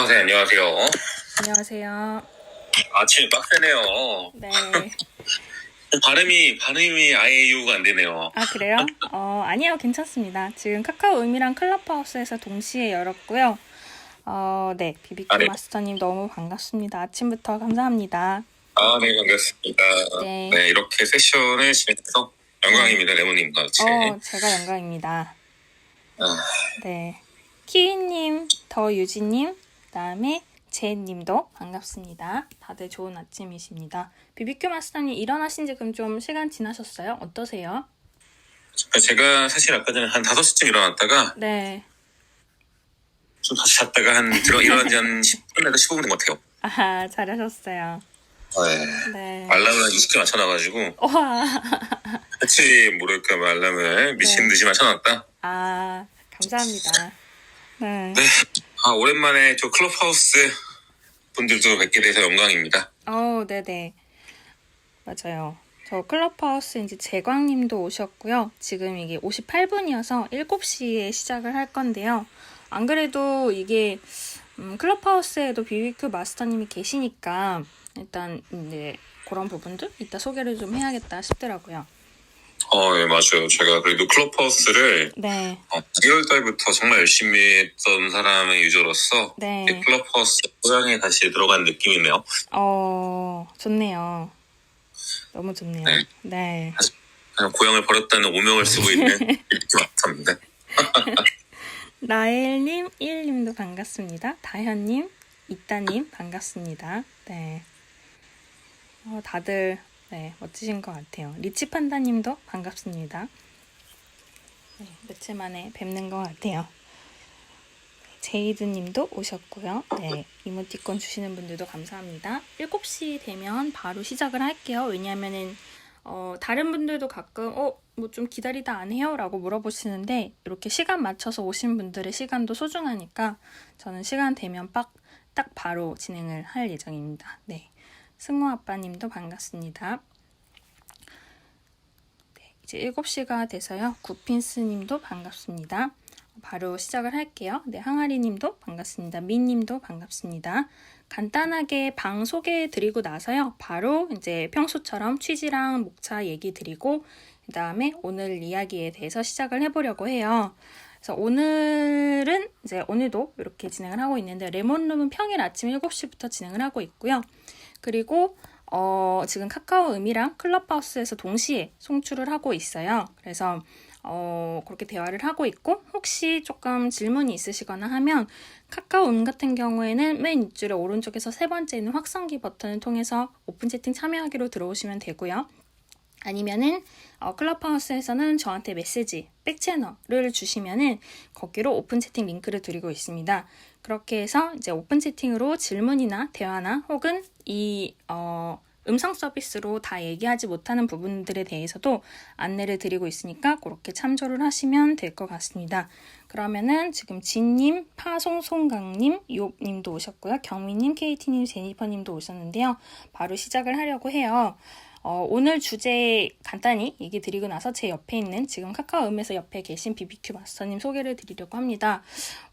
네, 안녕하세요. 안녕하세요. 아침 빡세네요. 네. 발음이 아예 이유가 안 되네요. 아, 그래요? 아니요, 괜찮습니다. 지금 카카오 음이랑 클럽하우스에서 동시에 열었고요. 네. BBQ 네. 마스터님 너무 반갑습니다. 아침부터 감사합니다. 네, 반갑습니다. 네. 네, 이렇게 세션을 진행해서 영광입니다, 레모님과 같이. 제가 영광입니다. 아, 네. 키위님, 더유진님, 그 다음에 제님도 반갑습니다. 다들 좋은 아침이십니다. BBQ 마스터님 일어나신 지 그럼 좀 시간 지나셨어요? 어떠세요? 제가 사실 아까 전에 한 5시쯤 일어났다가 네. 좀 다시 잤다가 일어난 지 한 10분에서 15분 된 것 같아요. 아하, 잘하셨어요. 네. 네. 알람을 20개 맞춰놔가지고 와. 같이 모를까 알람을 미친 듯이 맞춰놨다. 아, 감사합니다. 네. 네. 오랜만에 저 클럽하우스 분들도 뵙게 돼서 영광입니다. 네네. 맞아요. 저 클럽하우스 이제 재광님도 오셨고요. 지금 이게 58분이어서 7시에 시작을 할 건데요. 안 그래도 이게 클럽하우스에도 BBQ 마스터님이 계시니까 일단 이제 그런 부분들 이따 소개를 좀 해야겠다 싶더라고요. 네, 맞아요. 제가 그래도 클럽하우스를 네. 2월 달부터 정말 열심히 했던 사람의 유저로서 네. 클럽하우스 고향에 다시 들어간 느낌이네요. 좋네요. 너무 좋네요. 네. 네. 그냥 고향을 버렸다는 오명을 쓰고 있는 이렇게 맞습니다. 라엘님, 1님도 반갑습니다. 다현님, 이따님 반갑습니다. 네. 다들 네, 멋지신 것 같아요. 리치판다님도 반갑습니다. 네, 며칠 만에 뵙는 것 같아요. 제이드님도 오셨고요. 네, 이모티콘 주시는 분들도 감사합니다. 7시 되면 바로 시작을 할게요. 왜냐하면은 다른 분들도 가끔 뭐 좀 기다리다 안 해요? 라고 물어보시는데 이렇게 시간 맞춰서 오신 분들의 시간도 소중하니까 저는 시간 되면 딱 바로 진행을 할 예정입니다. 네, 승우 아빠님도 반갑습니다. 네, 이제 7시가 돼서요. 구핀스님도 반갑습니다. 바로 시작을 할게요. 네, 항아리님도 반갑습니다. 미님도 반갑습니다. 간단하게 방 소개해드리고 나서요. 바로 이제 평소처럼 취지랑 목차 얘기 드리고 그 다음에 오늘 이야기에 대해서 시작을 해보려고 해요. 그래서 오늘도 이렇게 진행을 하고 있는데 레몬룸은 평일 아침 7시부터 진행을 하고 있고요. 그리고 지금 카카오 음이랑 클럽하우스에서 동시에 송출을 하고 있어요. 그래서 그렇게 대화를 하고 있고 혹시 조금 질문이 있으시거나 하면 카카오 음 같은 경우에는 맨 윗줄의 오른쪽에서 세 번째 있는 확성기 버튼을 통해서 오픈 채팅 참여하기로 들어오시면 되고요. 아니면은 클럽하우스에서는 저한테 메시지, 백채널을 주시면은 거기로 오픈 채팅 링크를 드리고 있습니다. 그렇게 해서 이제 오픈 채팅으로 질문이나 대화나 혹은 이 음성 서비스로 다 얘기하지 못하는 부분들에 대해서도 안내를 드리고 있으니까 그렇게 참조를 하시면 될 것 같습니다. 그러면은 지금 진님, 파송송강님, 요님도 오셨고요. 경미님, KT님, 제니퍼님도 오셨는데요. 바로 시작을 하려고 해요. 오늘 주제 간단히 얘기 드리고 나서 제 옆에 있는 지금 카카오음에서 옆에 계신 BBQ 마스터님 소개를 드리려고 합니다.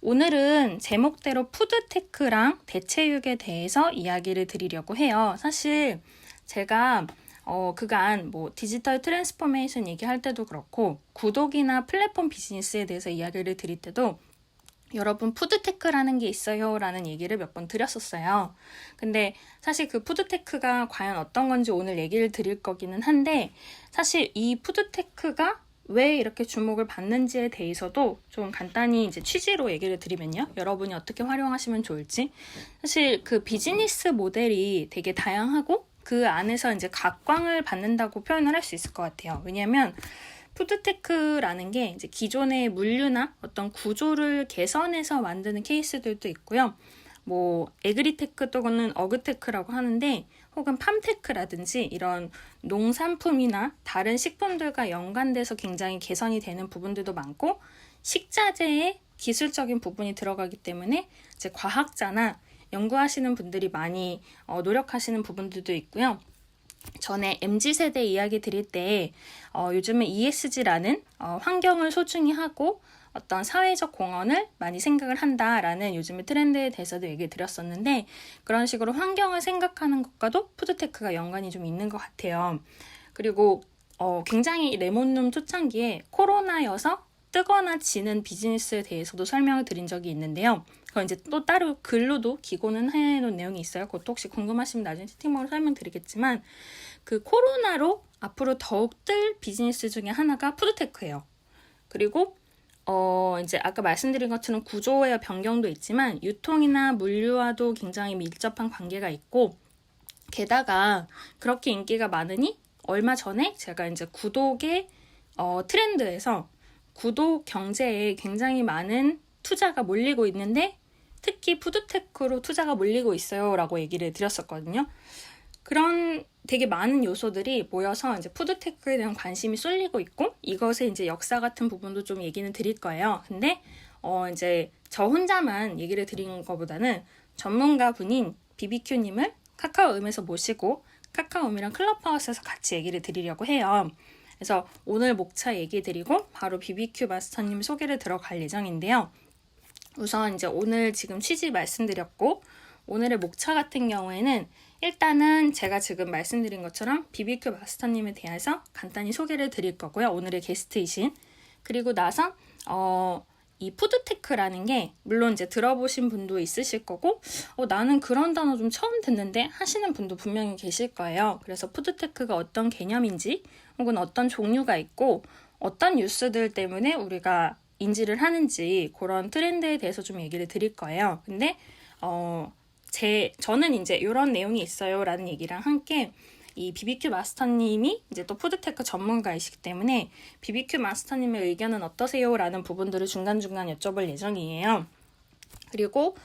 오늘은 제목대로 푸드테크랑 대체육에 대해서 이야기를 드리려고 해요. 사실 제가 그간 뭐 디지털 트랜스포메이션 얘기할 때도 그렇고 구독이나 플랫폼 비즈니스에 대해서 이야기를 드릴 때도 여러분 푸드테크라는 게 있어요 라는 얘기를 몇 번 드렸었어요. 근데 사실 그 푸드테크가 과연 어떤 건지 오늘 얘기를 드릴 거기는 한데 사실 이 푸드테크가 왜 이렇게 주목을 받는지에 대해서도 좀 간단히 이제 취지로 얘기를 드리면요. 여러분이 어떻게 활용하시면 좋을지. 사실 그 비즈니스 모델이 되게 다양하고 그 안에서 이제 각광을 받는다고 표현을 할 수 있을 것 같아요. 왜냐하면 푸드테크라는 게 이제 기존의 물류나 어떤 구조를 개선해서 만드는 케이스들도 있고요. 뭐 에그리테크 또는 어그테크라고 하는데 혹은 팜테크라든지 이런 농산품이나 다른 식품들과 연관돼서 굉장히 개선이 되는 부분들도 많고 식자재의 기술적인 부분이 들어가기 때문에 이제 과학자나 연구하시는 분들이 많이 노력하시는 부분들도 있고요. 전에 MZ세대 이야기 드릴 때 요즘은 ESG라는 환경을 소중히 하고 어떤 사회적 공헌을 많이 생각을 한다라는 요즘의 트렌드에 대해서도 얘기 드렸었는데 그런 식으로 환경을 생각하는 것과도 푸드테크가 연관이 좀 있는 것 같아요. 그리고 굉장히 레몬룸 초창기에 코로나여서 뜨거나 지는 비즈니스에 대해서도 설명을 드린 적이 있는데요. 그건 이제 또 따로 글로도 기고는 해놓은 내용이 있어요. 그것도 혹시 궁금하시면 나중에 채팅방으로 설명드리겠지만 그 코로나로 앞으로 더욱 뜰 비즈니스 중에 하나가 푸드테크예요. 그리고 이제 아까 말씀드린 것처럼 구조의 변경도 있지만 유통이나 물류와도 굉장히 밀접한 관계가 있고 게다가 그렇게 인기가 많으니 얼마 전에 제가 이제 구독의 트렌드에서 구독 경제에 굉장히 많은 투자가 몰리고 있는데 특히 푸드테크로 투자가 몰리고 있어요 라고 얘기를 드렸었거든요. 그런 되게 많은 요소들이 모여서 이제 푸드테크에 대한 관심이 쏠리고 있고 이것의 이제 역사 같은 부분도 좀 얘기는 드릴 거예요. 근데 이제 저 혼자만 얘기를 드린 것보다는 전문가 분인 BBQ님을 카카오음에서 모시고 카카오음이랑 클럽하우스에서 같이 얘기를 드리려고 해요. 그래서 오늘 목차 얘기 드리고 바로 BBQ 마스터님 소개를 들어갈 예정인데요. 우선 이제 오늘 지금 취지 말씀드렸고 오늘의 목차 같은 경우에는 일단은 제가 지금 말씀드린 것처럼 BBQ 마스터님에 대해서 간단히 소개를 드릴 거고요. 오늘의 게스트이신. 그리고 나서 이 푸드테크라는 게 물론 이제 들어보신 분도 있으실 거고 나는 그런 단어 좀 처음 듣는데 하시는 분도 분명히 계실 거예요. 그래서 푸드테크가 어떤 개념인지 혹은 어떤 종류가 있고 어떤 뉴스들 때문에 우리가 인지를 하는지 그런 트렌드에 대해서 좀 얘기를 드릴 거예요. 근데 저는 이제 이런 내용이 있어요 라는 얘기랑 함께 이 BBQ 마스터님이 이제 또 푸드테크 전문가이시기 때문에 BBQ 마스터님의 의견은 어떠세요? 라는 부분들을 중간중간 여쭤볼 예정이에요. 그리고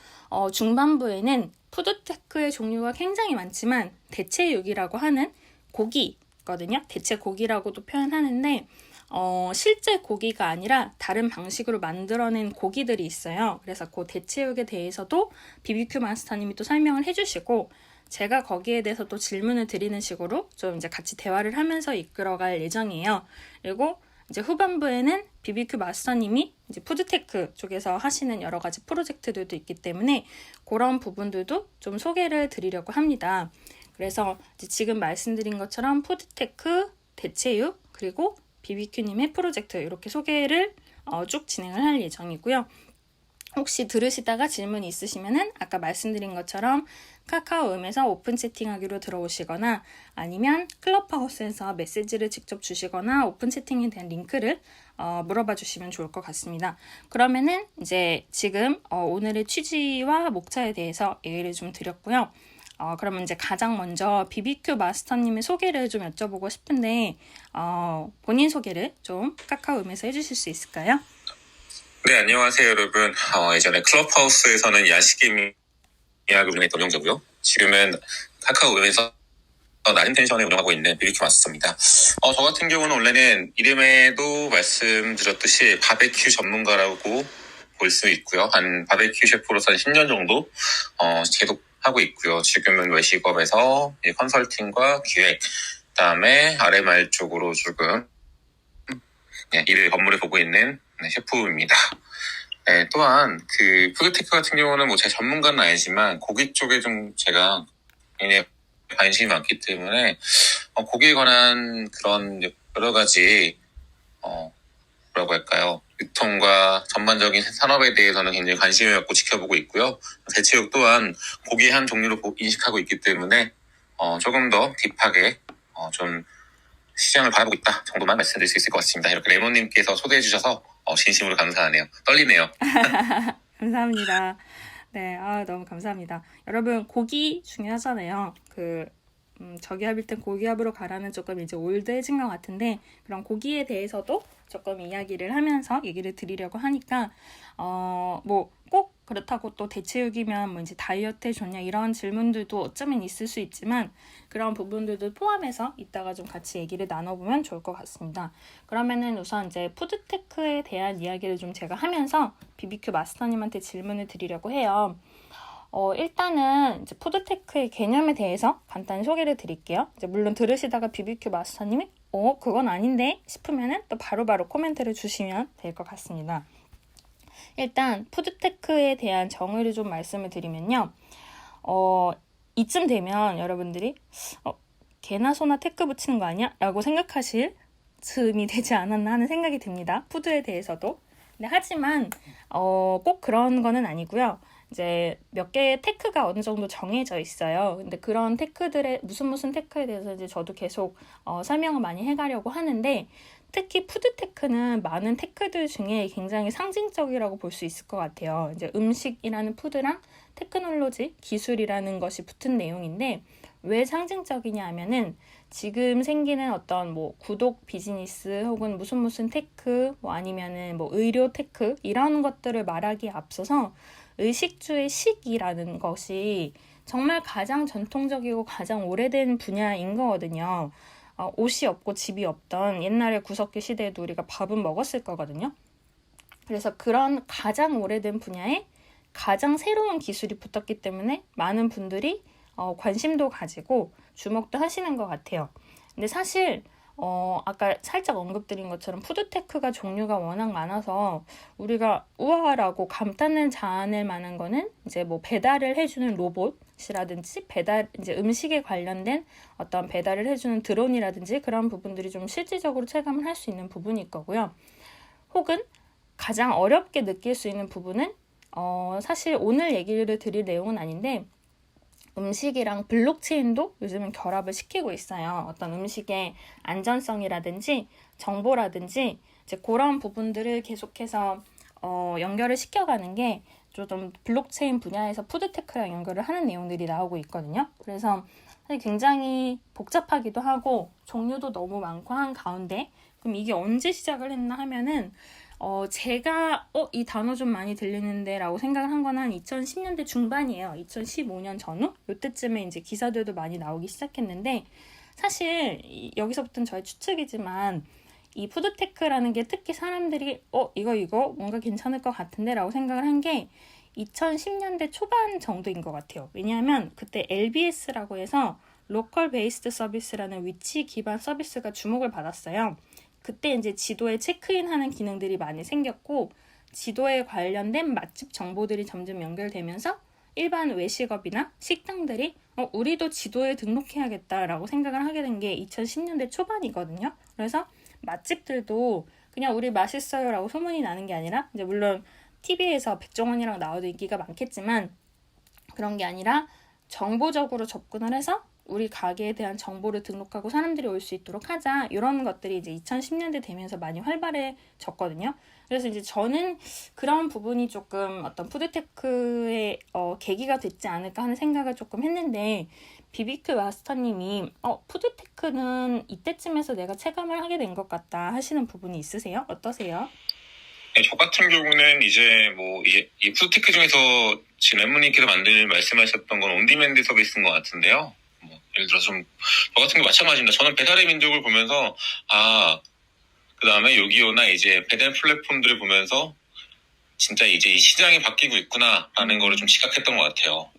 중반부에는 푸드테크의 종류가 굉장히 많지만 대체육이라고 하는 고기거든요. 대체고기라고도 표현하는데 실제 고기가 아니라 다른 방식으로 만들어낸 고기들이 있어요. 그래서 그 대체육에 대해서도 BBQ 마스터님이 또 설명을 해주시고 제가 거기에 대해서 또 질문을 드리는 식으로 좀 이제 같이 대화를 하면서 이끌어갈 예정이에요. 그리고 이제 후반부에는 BBQ 마스터님이 이제 푸드테크 쪽에서 하시는 여러 가지 프로젝트들도 있기 때문에 그런 부분들도 좀 소개를 드리려고 합니다. 그래서 이제 지금 말씀드린 것처럼 푸드테크, 대체육, 그리고 BBQ님의 프로젝트 이렇게 소개를 쭉 진행을 할 예정이고요. 혹시 들으시다가 질문이 있으시면은 아까 말씀드린 것처럼 카카오음에서 오픈 채팅하기로 들어오시거나 아니면 클럽하우스에서 메시지를 직접 주시거나 오픈 채팅에 대한 링크를 물어봐 주시면 좋을 것 같습니다. 그러면은 이제 지금 오늘의 취지와 목차에 대해서 얘기를 좀 드렸고요. 그러면 이제 가장 먼저 BBQ 마스터님의 소개를 좀 여쭤보고 싶은데 본인 소개를 좀 카카오음에서 해주실 수 있을까요? 네, 안녕하세요, 여러분. 예전에 클럽하우스에서는 야식의 미학을 운영했던 운영자고요. 지금은 카카오에서 낮은 텐션에 운영하고 있는 BBQ 마스터입니다. 저 같은 경우는 원래는 이름에도 말씀드렸듯이 바베큐 전문가라고 볼 수 있고요. 한 바베큐 셰프로서 10년 정도 계속 하고 있고요. 지금은 외식업에서 컨설팅과 기획, 그다음에 RMR 쪽으로 조금 일을 업무를 보고 있는 셰프입니다. 네, 또한 그 푸드테크 같은 경우는 뭐 제 전문가는 아니지만 고기 쪽에 좀 제가 굉장히 관심이 많기 때문에 고기에 관한 그런 여러 가지 뭐라고 할까요? 유통과 전반적인 산업에 대해서는 굉장히 관심을 갖고 지켜보고 있고요. 대체육 또한 고기의 한 종류로 인식하고 있기 때문에 조금 더 딥하게 좀 시장을 바라보고 있다 정도만 말씀드릴 수 있을 것 같습니다. 이렇게 레몬님께서 초대해 주셔서 진심으로 감사하네요. 떨리네요. 감사합니다. 네, 너무 감사합니다. 여러분 고기 중요하잖아요. 저기압일 땐 고기압으로 가라는 조금 이제 올드해진 것 같은데 그런 고기에 대해서도 조금 이야기를 하면서 얘기를 드리려고 하니까 뭐 꼭 그렇다고 또 대체육이면 뭐 이제 다이어트에 좋냐 이런 질문들도 어쩌면 있을 수 있지만 그런 부분들도 포함해서 이따가 좀 같이 얘기를 나눠보면 좋을 것 같습니다. 그러면은 우선 이제 푸드테크에 대한 이야기를 좀 제가 하면서 BBQ 마스터님한테 질문을 드리려고 해요. 일단은 이제 푸드테크의 개념에 대해서 간단히 소개를 드릴게요. 이제 물론 들으시다가 BBQ 마스터님이 그건 아닌데 싶으면은 또 바로바로 코멘트를 주시면 될 것 같습니다. 일단 푸드테크에 대한 정의를 좀 말씀을 드리면요. 이쯤 되면 여러분들이 개나 소나 테크 붙이는 거 아니야? 라고 생각하실 즈음이 되지 않았나 하는 생각이 듭니다. 푸드에 대해서도. 근데 하지만 꼭 그런 거는 아니고요. 이제 몇 개의 테크가 어느 정도 정해져 있어요. 근데 그런 테크들의 무슨 테크에 대해서 이제 저도 계속 설명을 많이 해가려고 하는데 특히 푸드 테크는 많은 테크들 중에 굉장히 상징적이라고 볼 수 있을 것 같아요. 이제 음식이라는 푸드랑 테크놀로지, 기술이라는 것이 붙은 내용인데 왜 상징적이냐 하면은 지금 생기는 어떤 뭐 구독 비즈니스 혹은 무슨 테크 뭐 아니면은 뭐 의료 테크 이런 것들을 말하기에 앞서서 의식주의 식이라는 것이 정말 가장 전통적이고 가장 오래된 분야인 거거든요. 옷이 없고 집이 없던 옛날에 구석기 시대에도 우리가 밥은 먹었을 거거든요. 그래서 그런 가장 오래된 분야에 가장 새로운 기술이 붙었기 때문에 많은 분들이 관심도 가지고 주목도 하시는 것 같아요. 근데 사실 아까 살짝 언급드린 것처럼 푸드테크가 종류가 워낙 많아서 우리가 우와라고 감탄을 자아낼 만한 거는 이제 뭐 배달을 해주는 로봇이라든지 이제 음식에 관련된 어떤 배달을 해주는 드론이라든지 그런 부분들이 좀 실질적으로 체감을 할 수 있는 부분일 거고요. 혹은 가장 어렵게 느낄 수 있는 부분은 사실 오늘 얘기를 드릴 내용은 아닌데 음식이랑 블록체인도 요즘은 결합을 시키고 있어요. 어떤 음식의 안전성이라든지 정보라든지 이제 그런 부분들을 계속해서 연결을 시켜가는 게 좀 블록체인 분야에서 푸드테크랑 연결을 하는 내용들이 나오고 있거든요. 그래서 사실 굉장히 복잡하기도 하고 종류도 너무 많고 한 가운데 그럼 이게 언제 시작을 했나 하면은 제가 이 단어 좀 많이 들리는데 라고 생각을 한 건 한 2010년대 중반이에요. 2015년 전후? 이때쯤에 이제 기사들도 많이 나오기 시작했는데 사실 여기서부터는 저의 추측이지만 이 푸드테크라는 게 특히 사람들이 이거 뭔가 괜찮을 것 같은데 라고 생각을 한 게 2010년대 초반 정도인 것 같아요. 왜냐하면 그때 LBS라고 해서 로컬 베이스드 서비스라는 위치 기반 서비스가 주목을 받았어요. 그때 이제 지도에 체크인하는 기능들이 많이 생겼고 지도에 관련된 맛집 정보들이 점점 연결되면서 일반 외식업이나 식당들이 우리도 지도에 등록해야겠다라고 생각을 하게 된 게 2010년대 초반이거든요. 그래서 맛집들도 그냥 우리 맛있어요 라고 소문이 나는 게 아니라 이제 물론 TV에서 백종원이랑 나와도 인기가 많겠지만 그런 게 아니라 정보적으로 접근을 해서 우리 가게에 대한 정보를 등록하고 사람들이 올 수 있도록 하자. 이런 것들이 이제 2010년대 되면서 많이 활발해졌거든요. 그래서 이제 저는 그런 부분이 조금 어떤 푸드테크의 계기가 됐지 않을까 하는 생각을 조금 했는데 BBQ 마스터님이 푸드테크는 이때쯤에서 내가 체감을 하게 된 것 같다 하시는 부분이 있으세요? 어떠세요? 네, 저 같은 경우는 이제 이 푸드테크 중에서 지금 랩모님께서 말씀하셨던 건 온디맨드 서비스인 것 같은데요. 예를 들어서 저 같은 게 마찬가지입니다. 저는 배달의 민족을 보면서 그 다음에 요기요나 이제 배달 플랫폼들을 보면서 진짜 이제 이 시장이 바뀌고 있구나라는 거를 좀 지각했던 것 같아요.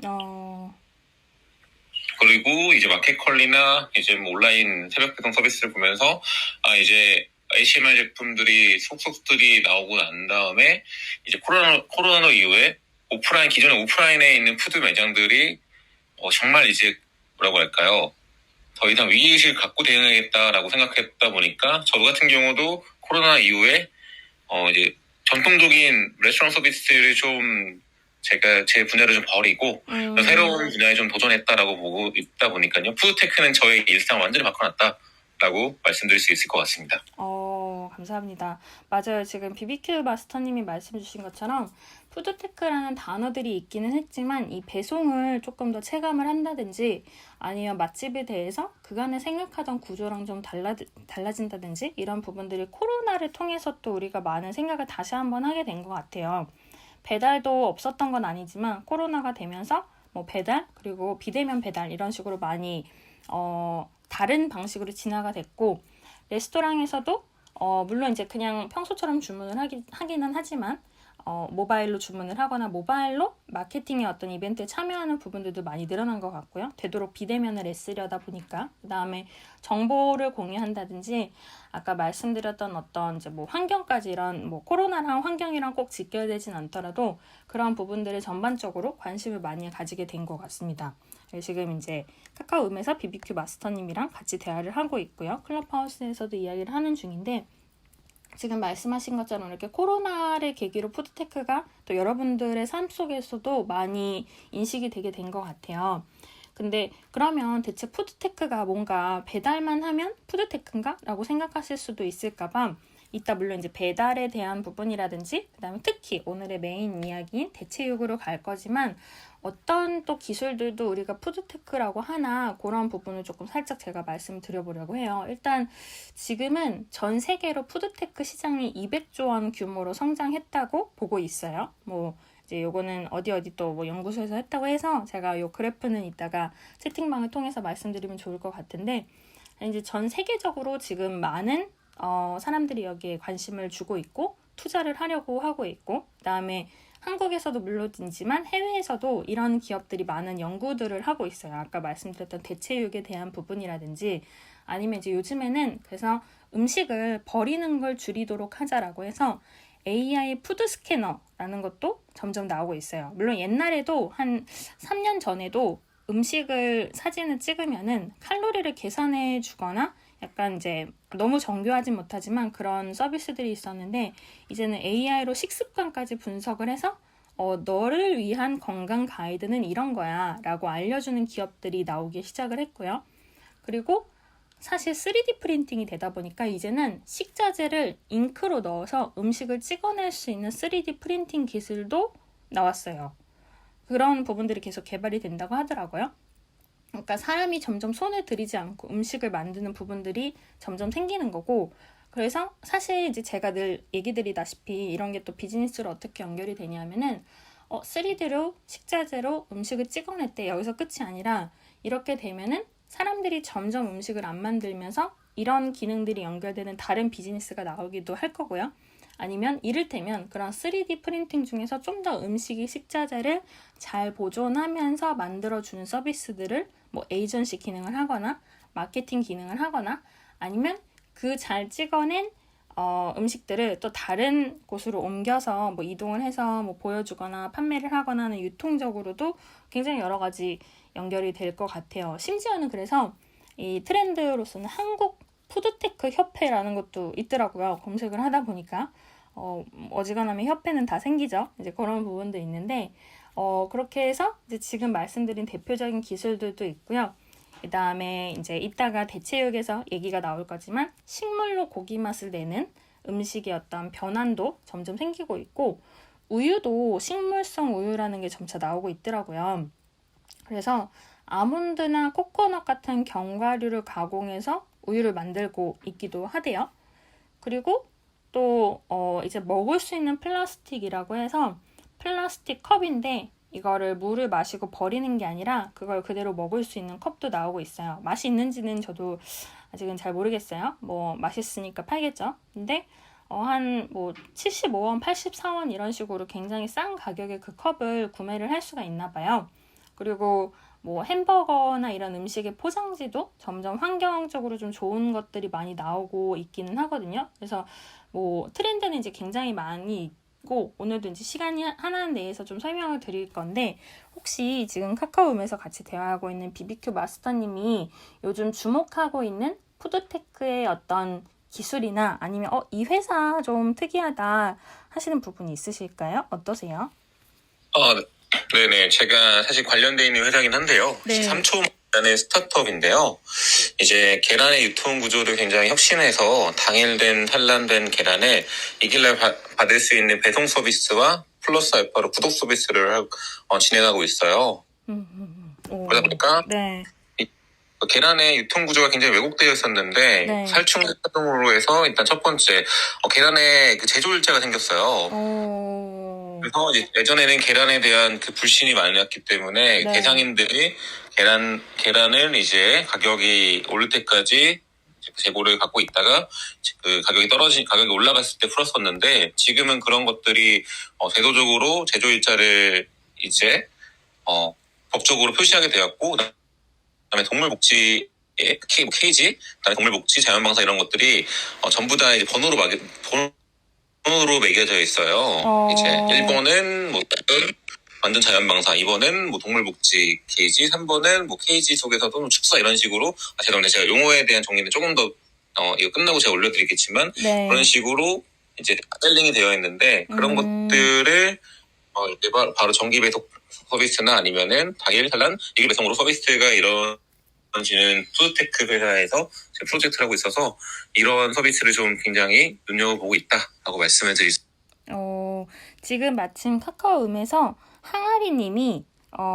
그리고 이제 마켓컬리나 이제 온라인 새벽 배송 서비스를 보면서 이제 HMR 제품들이 속속들이 나오고 난 다음에 이제 코로나 이후에 기존의 오프라인에 있는 푸드 매장들이 정말 이제 뭐라고 할까요? 더 이상 위기의식을 갖고 대응하겠다라고 생각했다 보니까 저 같은 경우도 코로나 이후에 이제 전통적인 레스토랑 서비스를 좀 제가 제 분야를 좀 버리고 새로운 분야에 좀 도전했다라고 보고 있다 보니까요. 푸드테크는 저의 일상을 완전히 바꿔놨다라고 말씀드릴 수 있을 것 같습니다. 감사합니다. 맞아요. 지금 BBQ 마스터님이 말씀 주신 것처럼 푸드테크라는 단어들이 있기는 했지만 이 배송을 조금 더 체감을 한다든지 아니면 맛집에 대해서 그간에 생각하던 구조랑 좀 달라진다든지 이런 부분들이 코로나를 통해서 또 우리가 많은 생각을 다시 한번 하게 된 것 같아요. 배달도 없었던 건 아니지만 코로나가 되면서 뭐 배달 그리고 비대면 배달 이런 식으로 많이 다른 방식으로 진화가 됐고 레스토랑에서도 물론 이제 그냥 평소처럼 주문을 하기는 하지만 모바일로 주문을 하거나 모바일로 마케팅의 어떤 이벤트에 참여하는 부분들도 많이 늘어난 것 같고요. 되도록 비대면을 애쓰려다 보니까. 그 다음에 정보를 공유한다든지 아까 말씀드렸던 어떤 이제 뭐 환경까지 이런 뭐 코로나랑 환경이랑 꼭 직결되진 않더라도 그런 부분들을 전반적으로 관심을 많이 가지게 된 것 같습니다. 지금 이제 카카오음에서 BBQ 마스터님이랑 같이 대화를 하고 있고요. 클럽하우스에서도 이야기를 하는 중인데 지금 말씀하신 것처럼 이렇게 코로나를 계기로 푸드테크가 또 여러분들의 삶 속에서도 많이 인식이 되게 된 것 같아요. 근데 그러면 대체 푸드테크가 뭔가 배달만 하면 푸드테크인가? 라고 생각하실 수도 있을까봐 이따 물론 이제 배달에 대한 부분이라든지 그다음에 특히 오늘의 메인 이야기인 대체육으로 갈 거지만 어떤 또 기술들도 우리가 푸드테크라고 하나 그런 부분을 조금 살짝 제가 말씀드려보려고 해요. 일단 지금은 전 세계로 푸드테크 시장이 200조 원 규모로 성장했다고 보고 있어요. 뭐 이제 요거는 어디 또 뭐 연구소에서 했다고 해서 제가 요 그래프는 이따가 채팅방을 통해서 말씀드리면 좋을 것 같은데 이제 전 세계적으로 지금 많은 사람들이 여기에 관심을 주고 있고 투자를 하려고 하고 있고 그다음에 한국에서도 물론이지만 해외에서도 이런 기업들이 많은 연구들을 하고 있어요. 아까 말씀드렸던 대체육에 대한 부분이라든지 아니면 이제 요즘에는 그래서 음식을 버리는 걸 줄이도록 하자라고 해서 AI 푸드 스캐너라는 것도 점점 나오고 있어요. 물론 옛날에도 한 3년 전에도 음식을 사진을 찍으면은 칼로리를 계산해 주거나 약간 이제 너무 정교하진 못하지만 그런 서비스들이 있었는데 이제는 AI로 식습관까지 분석을 해서 너를 위한 건강 가이드는 이런 거야 라고 알려주는 기업들이 나오기 시작을 했고요. 그리고 사실 3D 프린팅이 되다 보니까 이제는 식자재를 잉크로 넣어서 음식을 찍어낼 수 있는 3D 프린팅 기술도 나왔어요. 그런 부분들이 계속 개발이 된다고 하더라고요. 그러니까 사람이 점점 손을 들이지 않고 음식을 만드는 부분들이 점점 생기는 거고 그래서 사실 이제 제가 늘 얘기 드리다시피 이런 게 또 비즈니스로 어떻게 연결이 되냐면은 3D로 식자재로 음식을 찍어냈대 여기서 끝이 아니라 이렇게 되면은 사람들이 점점 음식을 안 만들면서 이런 기능들이 연결되는 다른 비즈니스가 나오기도 할 거고요. 아니면 이를테면 그런 3D 프린팅 중에서 좀 더 음식이 식자재를 잘 보존하면서 만들어주는 서비스들을 뭐 에이전시 기능을 하거나 마케팅 기능을 하거나 아니면 그 잘 찍어낸 음식들을 또 다른 곳으로 옮겨서 뭐 이동을 해서 뭐 보여주거나 판매를 하거나 하는 유통적으로도 굉장히 여러 가지 연결이 될 것 같아요. 심지어는 그래서 이 트렌드로서는 한국 푸드테크 협회라는 것도 있더라고요. 검색을 하다 보니까 어지간하면 협회는 다 생기죠. 이제 그런 부분도 있는데 그렇게 해서 이제 지금 말씀드린 대표적인 기술들도 있고요. 그 다음에 이제 이따가 대체육에서 얘기가 나올 거지만 식물로 고기 맛을 내는 음식의 어떤 변환도 점점 생기고 있고 우유도 식물성 우유라는 게 점차 나오고 있더라고요. 그래서 아몬드나 코코넛 같은 견과류를 가공해서 우유를 만들고 있기도 하대요. 그리고 또 이제 먹을 수 있는 플라스틱이라고 해서 플라스틱 컵인데 이거를 물을 마시고 버리는 게 아니라 그걸 그대로 먹을 수 있는 컵도 나오고 있어요. 맛이 있는지는 저도 아직은 잘 모르겠어요. 뭐 맛있으니까 팔겠죠. 근데 한 뭐 75원, 84원 이런 식으로 굉장히 싼 가격에 그 컵을 구매를 할 수가 있나 봐요. 그리고 뭐 햄버거나 이런 음식의 포장지도 점점 환경적으로 좀 좋은 것들이 많이 나오고 있기는 하거든요. 그래서 뭐 트렌드는 이제 굉장히 많이 있고 오늘도 이제 시간이 하나 내에서 좀 설명을 드릴 건데 혹시 지금 카카오음에서 같이 대화하고 있는 BBQ 마스터님이 요즘 주목하고 있는 푸드테크의 어떤 기술이나 아니면 이 회사 좀 특이하다 하시는 부분이 있으실까요? 어떠세요? 네네. 제가 사실 관련돼 있는 회사긴 한데요. 네. 3초만의 스타트업인데요. 이제 계란의 유통 구조를 굉장히 혁신해서 당일된 산란된 계란을 이길날 받을 수 있는 배송 서비스와 플러스 알파로 구독 서비스를 진행하고 있어요. 그러다 보니까 네. 계란의 유통 구조가 굉장히 왜곡되어 있었는데 네. 살충 작동으로 해서 일단 첫 번째 계란의 그 제조일자가 생겼어요. 그래서 이제 예전에는 계란에 대한 그 불신이 많았기 때문에 네. 대상인들이 계란을 이제 가격이 오를 때까지 재고를 갖고 있다가 그 가격이 올라갔을 때 풀었었는데, 지금은 그런 것들이 제도적으로 제조 일자를 이제 법적으로 표시하게 되었고, 그다음에 동물복지 케이지, 그다음에 동물복지, 자연방사 이런 것들이 전부 다 이제 번호로 매겨져 있어요. 이제 1번은 뭐 완전 자연방사, 2번은 뭐 동물복지 케이지, 3번은 뭐 케이지 속에서도 뭐 축사 이런 식으로, 죄송합니다. 제가 용어에 대한 정리는 조금 더 이거 끝나고 제가 올려드리겠지만, 네. 그런 식으로 이제 셀링이 되어 있는데, 그런 것들을 이렇게 바로 정기 배송 서비스나 아니면은 당일 산란, 일일 배송으로 서비스가 이루어지는 푸드테크 회사에서 지금 프로젝트를 하고 있어서, 이런 서비스를 좀 굉장히 눈여겨보고 있다라고 말씀을 드릴 수 지금 마침 카카오음에서 항아리님이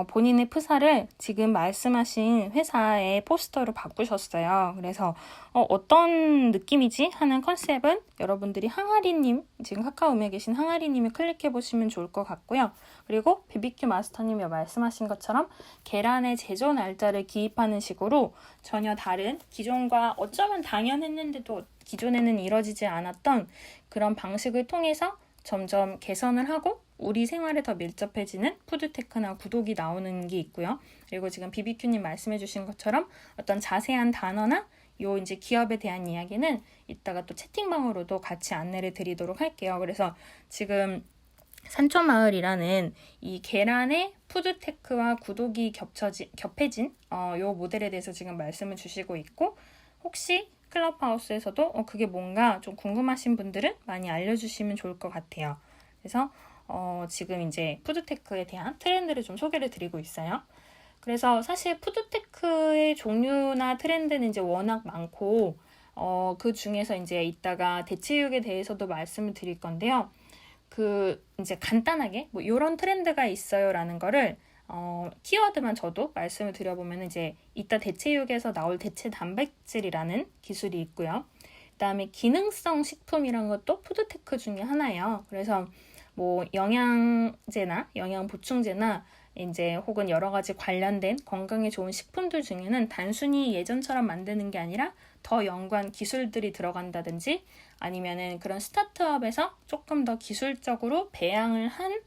본인의 프사를 지금 말씀하신 회사의 포스터로 바꾸셨어요. 그래서 어떤 느낌이지 하는 컨셉은 여러분들이 항아리님, 지금 카카오음에 계신 항아리님을 클릭해 보시면 좋을 것 같고요. 그리고 BBQ 마스터님이 말씀하신 것처럼 계란의 제조 날짜를 기입하는 식으로 전혀 다른, 기존과 어쩌면 당연했는데도 기존에는 이뤄지지 않았던 그런 방식을 통해서 점점 개선을 하고 우리 생활에 더 밀접해지는 푸드테크나 구독이 나오는 게 있고요. 그리고 지금 BBQ님 말씀해주신 것처럼 어떤 자세한 단어나 요 이제 기업에 대한 이야기는 이따가 또 채팅방으로도 같이 안내를 드리도록 할게요. 그래서 지금 산초마을이라는 이 계란의 푸드테크와 구독이 겹해진 요 모델에 대해서 지금 말씀을 주시고 있고, 혹시 클럽하우스에서도 그게 뭔가 좀 궁금하신 분들은 많이 알려주시면 좋을 것 같아요. 그래서 지금 이제 푸드테크에 대한 트렌드를 좀 소개를 드리고 있어요. 그래서 사실 푸드테크의 종류나 트렌드는 이제 워낙 많고 그 중에서 이제 이따가 대체육에 대해서도 말씀을 드릴 건데요. 그 이제 간단하게 뭐 이런 트렌드가 있어요라는 거를 키워드만 저도 말씀을 드려보면 이제 이따 대체육에서 나올 대체 단백질이라는 기술이 있고요. 그다음에 기능성 식품이란 것도 푸드테크 중에 하나예요. 그래서 뭐 영양제나 영양 보충제나 이제 혹은 여러 가지 관련된 건강에 좋은 식품들 중에는 단순히 예전처럼 만드는 게 아니라 더 연구한 기술들이 들어간다든지, 아니면은 그런 스타트업에서 조금 더 기술적으로 배양을 한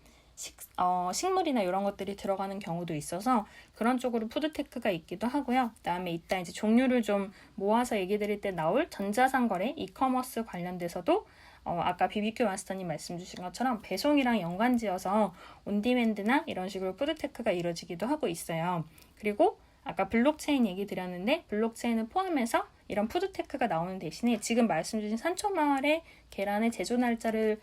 식물이나 이런 것들이 들어가는 경우도 있어서 그런 쪽으로 푸드테크가 있기도 하고요. 그다음에 이따 이제 종류를 좀 모아서 얘기 드릴 때 나올 전자상거래, 이커머스 관련돼서도 아까 BBQ 마스터님 말씀 주신 것처럼 배송이랑 연관지어서 온디맨드나 이런 식으로 푸드테크가 이루어지기도 하고 있어요. 그리고 아까 블록체인 얘기 드렸는데, 블록체인을 포함해서 이런 푸드테크가 나오는 대신에 지금 말씀 주신 산초마을의 계란의 제조 날짜를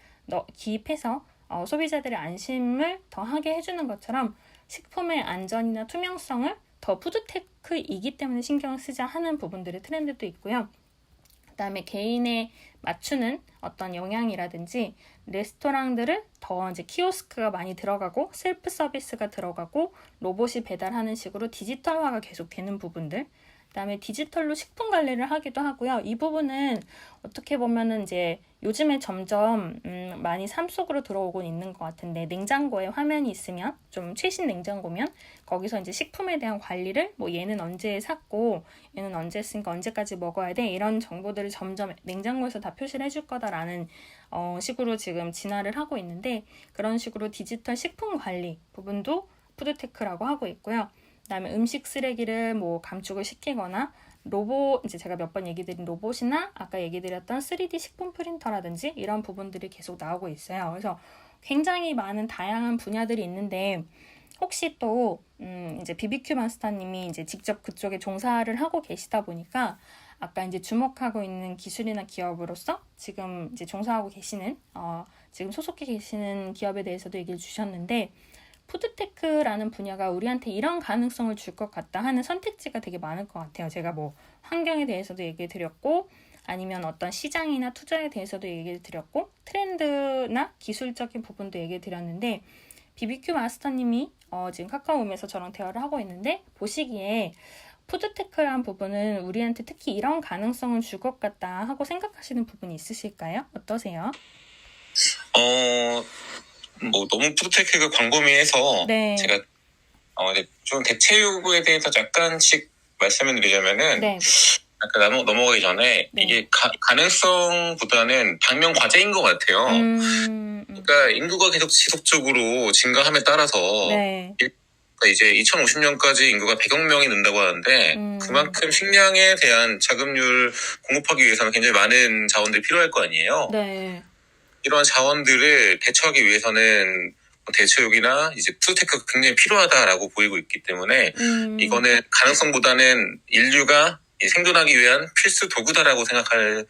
기입해서 소비자들의 안심을 더하게 해주는 것처럼 식품의 안전이나 투명성을 더 푸드테크이기 때문에 신경을 쓰자 하는 부분들의 트렌드도 있고요. 그다음에 개인에 맞추는 어떤 영양이라든지 레스토랑들을 더 이제 키오스크가 많이 들어가고 셀프 서비스가 들어가고 로봇이 배달하는 식으로 디지털화가 계속 되는 부분들, 그다음에 디지털로 식품 관리를 하기도 하고요. 이 부분은 어떻게 보면은 이제 요즘에 점점 많이 삶 속으로 들어오고 있는 것 같은데, 냉장고에 화면이 있으면 좀 최신 냉장고면 거기서 이제 식품에 대한 관리를 뭐 얘는 언제 샀고 얘는 언제 했으니까 언제까지 먹어야 돼 이런 정보들을 점점 냉장고에서 다 표시를 해줄 거다라는 식으로 지금 진화를 하고 있는데, 그런 식으로 디지털 식품 관리 부분도 푸드테크라고 하고 있고요. 그다음에 음식 쓰레기를 뭐 감축을 시키거나 로봇, 이제 제가 몇 번 얘기 드린 로봇이나 아까 얘기 드렸던 3D 식품 프린터라든지 이런 부분들이 계속 나오고 있어요. 그래서 굉장히 많은 다양한 분야들이 있는데, 혹시 또 이제 BBQ 마스터님이 이제 직접 그쪽에 종사를 하고 계시다 보니까 아까 이제 주목하고 있는 기술이나 기업으로서 지금 이제 종사하고 계시는 지금 소속해 계시는 기업에 대해서도 얘기를 주셨는데, 푸드테크라는 분야가 우리한테 이런 가능성을 줄 것 같다 하는 선택지가 되게 많을 것 같아요. 제가 뭐 환경에 대해서도 얘기를 드렸고, 아니면 어떤 시장이나 투자에 대해서도 얘기를 드렸고, 트렌드나 기술적인 부분도 얘기를 드렸는데, BBQ 마스터님이 지금 카카오음에서 저랑 대화를 하고 있는데, 보시기에 푸드테크라는 부분은 우리한테 특히 이런 가능성을 줄 것 같다 하고 생각하시는 부분이 있으실까요? 어떠세요? 뭐 너무 푸드테크가 광범위해서 네. 제가 좀 대체육에 대해서 약간씩 말씀을 드리자면은, 네. 아까 넘어가기 전에 네. 이게 가능성보다는 방면 과제인 것 같아요. 그러니까 인구가 계속 지속적으로 증가함에 따라서 네. 그러니까 이제 2050년까지 인구가 100억 명이 는다고 하는데 그만큼 식량에 대한 자급률 공급하기 위해서는 굉장히 많은 자원들이 필요할 거 아니에요. 네. 이러한 자원들을 대처하기 위해서는 대체육이나 이제 푸드테크가 굉장히 필요하다라고 보이고 있기 때문에 이거는 가능성보다는 인류가 생존하기 위한 필수 도구다라고 생각하면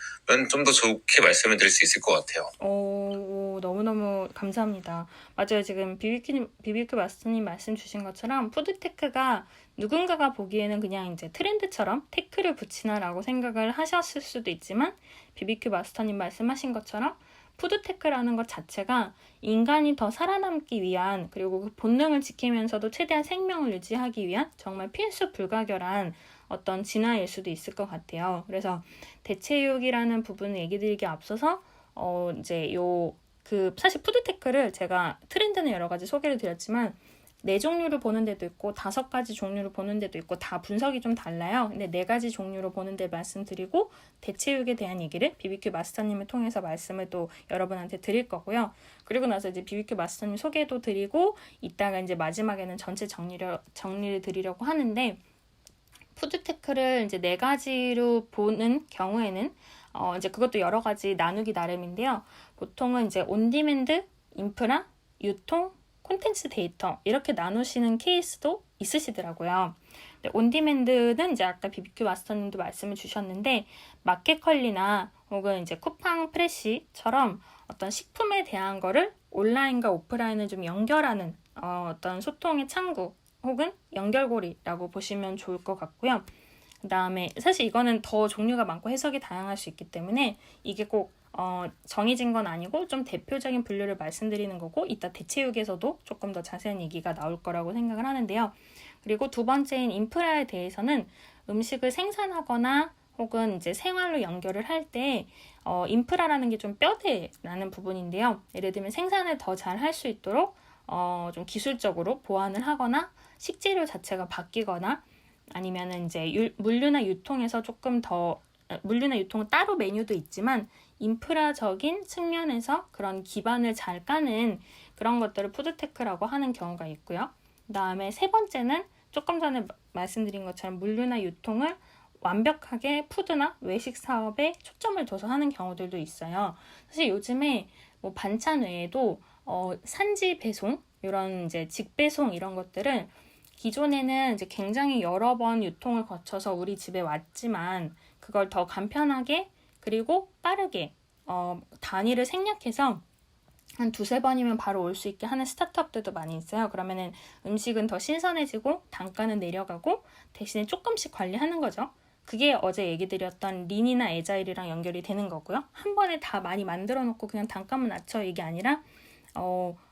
좀 더 좋게 말씀을 드릴 수 있을 것 같아요. 너무너무 감사합니다. 맞아요. 지금 비비큐 마스터님 말씀 주신 것처럼 푸드테크가 누군가가 보기에는 그냥 이제 트렌드처럼 테크를 붙이나라고 생각을 하셨을 수도 있지만 비비큐 마스터님 말씀하신 것처럼 푸드테크라는 것 자체가 인간이 더 살아남기 위한 그리고 그 본능을 지키면서도 최대한 생명을 유지하기 위한 정말 필수 불가결한 어떤 진화일 수도 있을 것 같아요. 그래서 대체육이라는 부분을 얘기 드리기 앞서서 이제 사실 푸드테크를 제가 트렌드는 여러 가지 소개를 드렸지만 4종류를 보는 데도 있고 5가지 종류를 보는 데도 있고 다 분석이 좀 달라요. 근데 4가지 종류로 보는 데 말씀드리고 대체육에 대한 얘기를 비비큐 마스터님을 통해서 말씀을 또 여러분한테 드릴 거고요. 그리고 나서 이제 비비큐 마스터님 소개도 드리고 이따가 이제 마지막에는 전체 정리를 드리려고 하는데 푸드테크를 이제 4가지로 보는 경우에는 이제 그것도 여러 가지 나누기 나름인데요. 보통은 이제 온디맨드, 인프라, 유통, 콘텐츠 데이터 이렇게 나누시는 케이스도 있으시더라고요. 온디맨드는 이제 아까 비비큐 마스터님도 말씀을 주셨는데 마켓컬리나 혹은 이제 쿠팡 프레시처럼 어떤 식품에 대한 거를 온라인과 오프라인을 좀 연결하는 어떤 소통의 창구 혹은 연결고리라고 보시면 좋을 것 같고요. 그 다음에 사실 이거는 더 종류가 많고 해석이 다양할 수 있기 때문에 이게 꼭 정해진 건 아니고 좀 대표적인 분류를 말씀드리는 거고 이따 대체육에서도 조금 더 자세한 얘기가 나올 거라고 생각을 하는데요. 그리고 두 번째인 인프라에 대해서는 음식을 생산하거나 혹은 이제 생활로 연결을 할 때 인프라라는 게 좀 뼈대라는 부분인데요. 예를 들면 생산을 더 잘 할 수 있도록 좀 기술적으로 보완을 하거나 식재료 자체가 바뀌거나 아니면은 이제 물류나 유통에서 조금 더 물류나 유통은 따로 메뉴도 있지만 인프라적인 측면에서 그런 기반을 잘 까는 그런 것들을 푸드테크라고 하는 경우가 있고요. 그 다음에 세 번째는 조금 전에 말씀드린 것처럼 물류나 유통을 완벽하게 푸드나 외식 사업에 초점을 둬서 하는 경우들도 있어요. 사실 요즘에 뭐 반찬 외에도 산지 배송 이런 이제 직배송 이런 것들은 기존에는 이제 굉장히 여러 번 유통을 거쳐서 우리 집에 왔지만 그걸 더 간편하게 그리고 빠르게 단위를 생략해서 한 2-3번이면 바로 올 수 있게 하는 스타트업들도 많이 있어요. 그러면은 음식은 더 신선해지고 단가는 내려가고 대신에 조금씩 관리하는 거죠. 그게 어제 얘기 드렸던 린이나 에자일이랑 연결이 되는 거고요. 한 번에 다 많이 만들어 놓고 그냥 단가만 낮춰 이게 아니라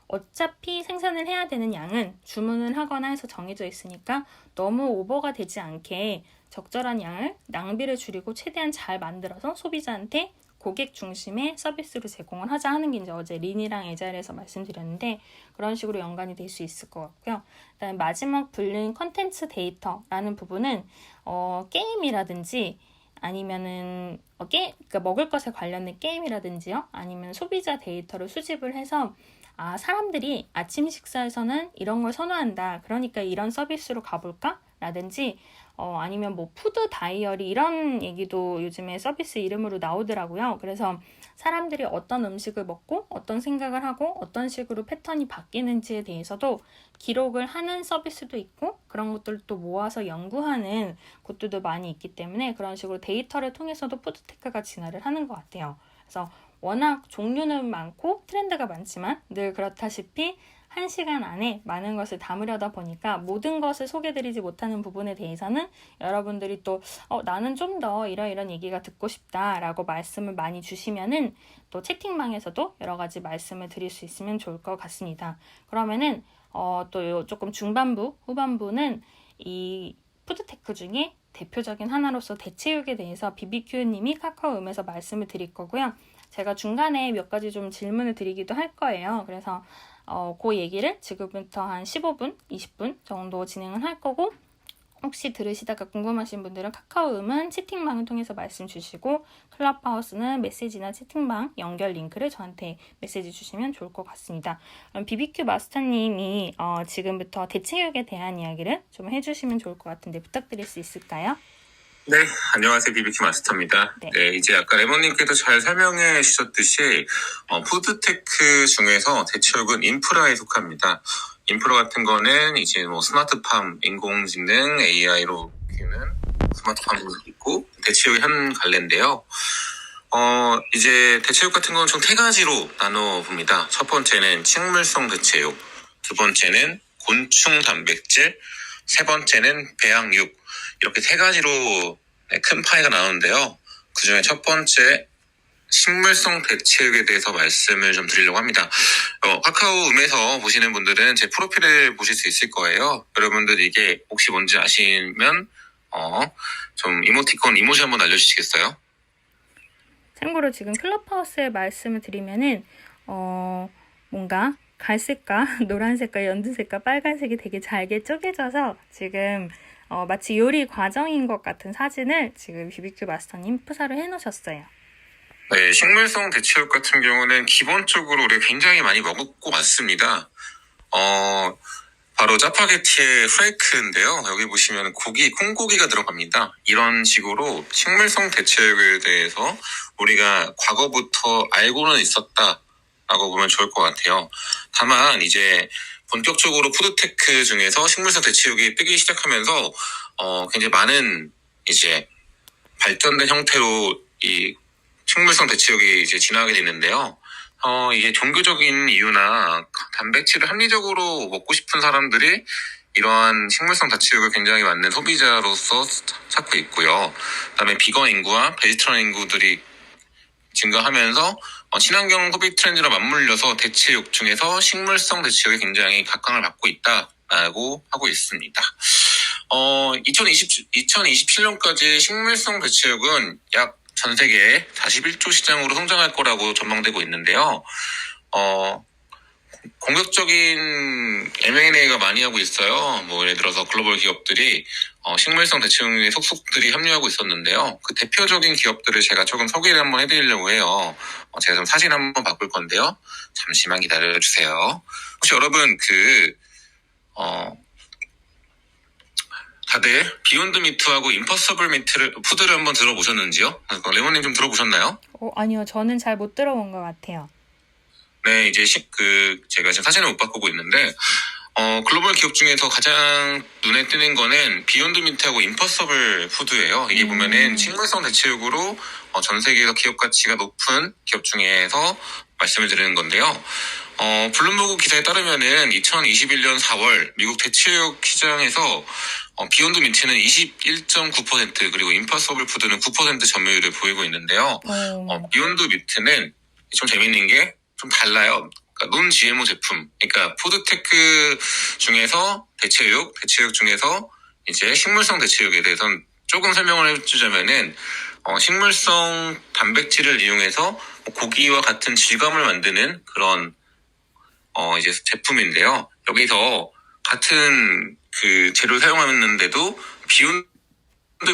어차피 생산을 해야 되는 양은 주문을 하거나 해서 정해져 있으니까 너무 오버가 되지 않게 적절한 양을 낭비를 줄이고 최대한 잘 만들어서 소비자한테 고객 중심의 서비스로 제공을 하자 하는 게 이제 어제 린이랑 에자일에서 말씀드렸는데 그런 식으로 연관이 될 수 있을 것 같고요. 그다음에 마지막 분류인 컨텐츠 데이터라는 부분은 게임이라든지 아니면은 그러니까 먹을 것에 관련된 게임이라든지요. 아니면 소비자 데이터를 수집을 해서 사람들이 아침 식사에서는 이런 걸 선호한다. 그러니까 이런 서비스로 가볼까? 라든지 아니면 뭐 푸드 다이어리 이런 얘기도 요즘에 서비스 이름으로 나오더라고요. 그래서 사람들이 어떤 음식을 먹고 어떤 생각을 하고 어떤 식으로 패턴이 바뀌는지에 대해서도 기록을 하는 서비스도 있고 그런 것들도 모아서 연구하는 곳들도 많이 있기 때문에 그런 식으로 데이터를 통해서도 푸드테크가 진화를 하는 것 같아요. 그래서 워낙 종류는 많고 트렌드가 많지만 늘 그렇다시피 1시간 안에 많은 것을 담으려다 보니까 모든 것을 소개드리지 못하는 부분에 대해서는 여러분들이 또 나는 좀 더 이런 얘기가 듣고 싶다라고 말씀을 많이 주시면은 또 채팅방에서도 여러 가지 말씀을 드릴 수 있으면 좋을 것 같습니다. 그러면은 또 조금 중반부, 후반부는 이 푸드테크 중에 대표적인 하나로서 대체육에 대해서 BBQ님이 카카오음에서 말씀을 드릴 거고요. 제가 중간에 몇 가지 좀 질문을 드리기도 할 거예요. 그래서 그 얘기를 지금부터 한 15분, 20분 정도 진행을 할 거고 혹시 들으시다가 궁금하신 분들은 카카오음은 채팅방을 통해서 말씀 주시고 클럽하우스는 메시지나 채팅방 연결 링크를 저한테 메시지 주시면 좋을 것 같습니다. 그럼 BBQ 마스터님이 지금부터 대체육에 대한 이야기를 좀 해주시면 좋을 것 같은데 부탁드릴 수 있을까요? 네, 안녕하세요. BBQ 마스터입니다. 네. 네, 이제 아까 레몬님께서 잘 설명해 주셨듯이 푸드테크 중에서 대체육은 인프라에 속합니다. 인프라 같은 거는 이제 뭐 스마트팜, 인공지능, AI로 키우는 스마트팜도 있고 대체육의 한 갈래인데요. 이제 대체육 같은 건 총 3가지로 나눠 봅니다. 첫 번째는 식물성 대체육, 두 번째는 곤충 단백질, 세 번째는 배양육. 이렇게 3가지로 큰 파이가 나오는데요. 그 중에 첫 번째 식물성 대체육에 대해서 말씀을 좀 드리려고 합니다. 카카오음에서 보시는 분들은 제 프로필을 보실 수 있을 거예요. 여러분들 이게 혹시 뭔지 아시면 좀 이모지 한번 알려주시겠어요? 참고로 지금 클럽하우스에 말씀을 드리면은 뭔가 갈색과 노란색과 연두색과 빨간색이 되게 잘게 쪼개져서 지금 마치 요리 과정인 것 같은 사진을 지금 BBQ 마스터님 프사를 해놓으셨어요. 네, 식물성 대체육 같은 경우는 기본적으로 우리가 굉장히 많이 먹고 왔습니다. 바로 짜파게티의 프레이크인데요. 여기 보시면 콩고기가 들어갑니다. 이런 식으로 식물성 대체육에 대해서 우리가 과거부터 알고는 있었다라고 보면 좋을 것 같아요. 다만 이제 본격적으로 푸드테크 중에서 식물성 대체육이 뜨기 시작하면서 굉장히 많은 이제 발전된 형태로 이 식물성 대체육이 이제 진화하게 되는데요. 이게 종교적인 이유나 단백질을 합리적으로 먹고 싶은 사람들이 이러한 식물성 대체육을 굉장히 많은 소비자로서 찾고 있고요. 그다음에 비건 인구와 베지터리언 인구들이 증가하면서 친환경 소비 트렌드로 맞물려서 대체육 중에서 식물성 대체육이 굉장히 각광을 받고 있다라고 하고 있습니다. 2027년까지 식물성 대체육은 약 전 세계 41조 시장으로 성장할 거라고 전망되고 있는데요. 공격적인 M&A가 많이 하고 있어요. 뭐 예를 들어서 글로벌 기업들이 식물성 대체육에 속속들이 합류하고 있었는데요. 그 대표적인 기업들을 제가 조금 소개를 한번 해드리려고 해요. 제가 좀 사진 한번 바꿀 건데요. 잠시만 기다려주세요. 혹시 여러분 다들 비욘드 미트하고 임퍼서블 푸드를 한번 들어보셨는지요? 레몬님 좀 들어보셨나요? 아니요. 저는 잘 못 들어본 것 같아요. 네, 이제 제가 지금 사진을 못 바꾸고 있는데 글로벌 기업 중에서 가장 눈에 띄는 거는 비욘드 미트하고 임퍼서블 푸드예요. 이게 보면은 식물성 대체육으로 전 세계에서 기업 가치가 높은 기업 중에서 말씀을 드리는 건데요. 블룸버그 기사에 따르면은 2021년 4월 미국 대체육 시장에서 비욘드 미트는 21.9% 그리고 임파서블 푸드는 9% 점유율을 보이고 있는데요. 비욘드 미트는 좀 재밌는 게 좀 달라요. 그러니까 논 GMO 제품, 그러니까 푸드테크 중에서 대체육 중에서 이제 식물성 대체육에 대해서는 조금 설명을 해주자면은 식물성 단백질을 이용해서 고기와 같은 질감을 만드는 그런 이제 제품인데요. 여기서 같은 그 재료를 사용하는데도 비욘드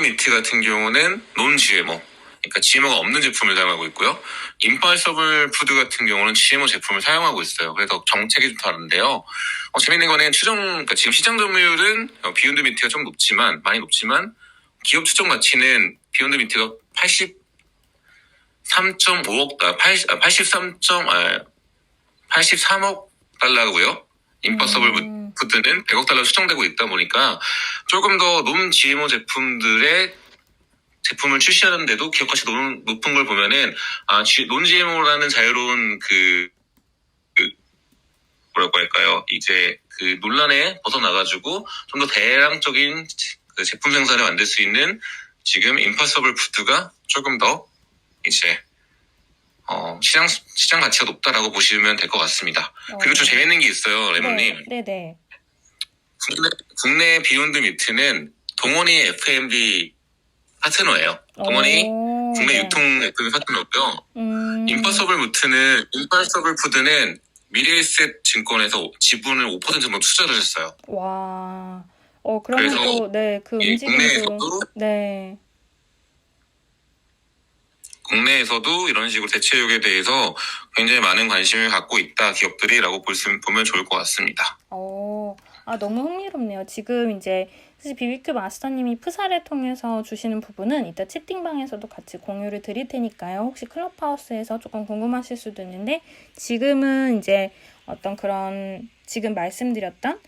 미트 같은 경우는 논 GMO, 그러니까 GMO가 없는 제품을 사용하고 있고요. 임파서블 푸드 같은 경우는 GMO 제품을 사용하고 있어요. 그래서 정책이 좀 다른데요. 재밌는 거는 그러니까 지금 시장 점유율은 비욘드 미트가 좀 많이 높지만 기업 추정 가치는 비욘드 미트가 83억 달러고요. 임파서블 푸드는 100억 달러 추정되고 있다 보니까 조금 더 논 GMO 제품을 출시하는데도 기업 가치 높은 걸 보면은 논 GMO라는 자유로운 뭐라고 할까요? 이제 그 논란에 벗어나가지고 좀 더 대량적인 제품 생산을 만들 수 있는 지금 임파서블 푸드가 조금 더 이제 시장 가치가 높다라고 보시면 될 것 같습니다. 그리고 좀 재밌는 게 있어요, 레몬님. 네네. 국내 비욘드 미트는 동원이 F&B 파트너예요. 동원이 국내 유통 F&B 파트너고요. 임파서블 푸드는 미래에셋 증권에서 지분을 5% 정도 투자를 했어요. 와, 그러면 그래서 또, 네, 그 이 움직임도, 네, 국내에서도 이런 식으로 대체육에 대해서 굉장히 많은 관심을 갖고 있다, 기업들이라고 보면 좋을 것 같습니다. 너무 흥미롭네요. 지금 이제 사실 BBQ 마스터님이 프사를 통해서 주시는 부분은 이따 채팅방에서도 같이 공유를 드릴 테니까요. 혹시 클럽하우스에서 조금 궁금하실 수도 있는데 지금은 이제 어떤 그런 지금 말씀드렸던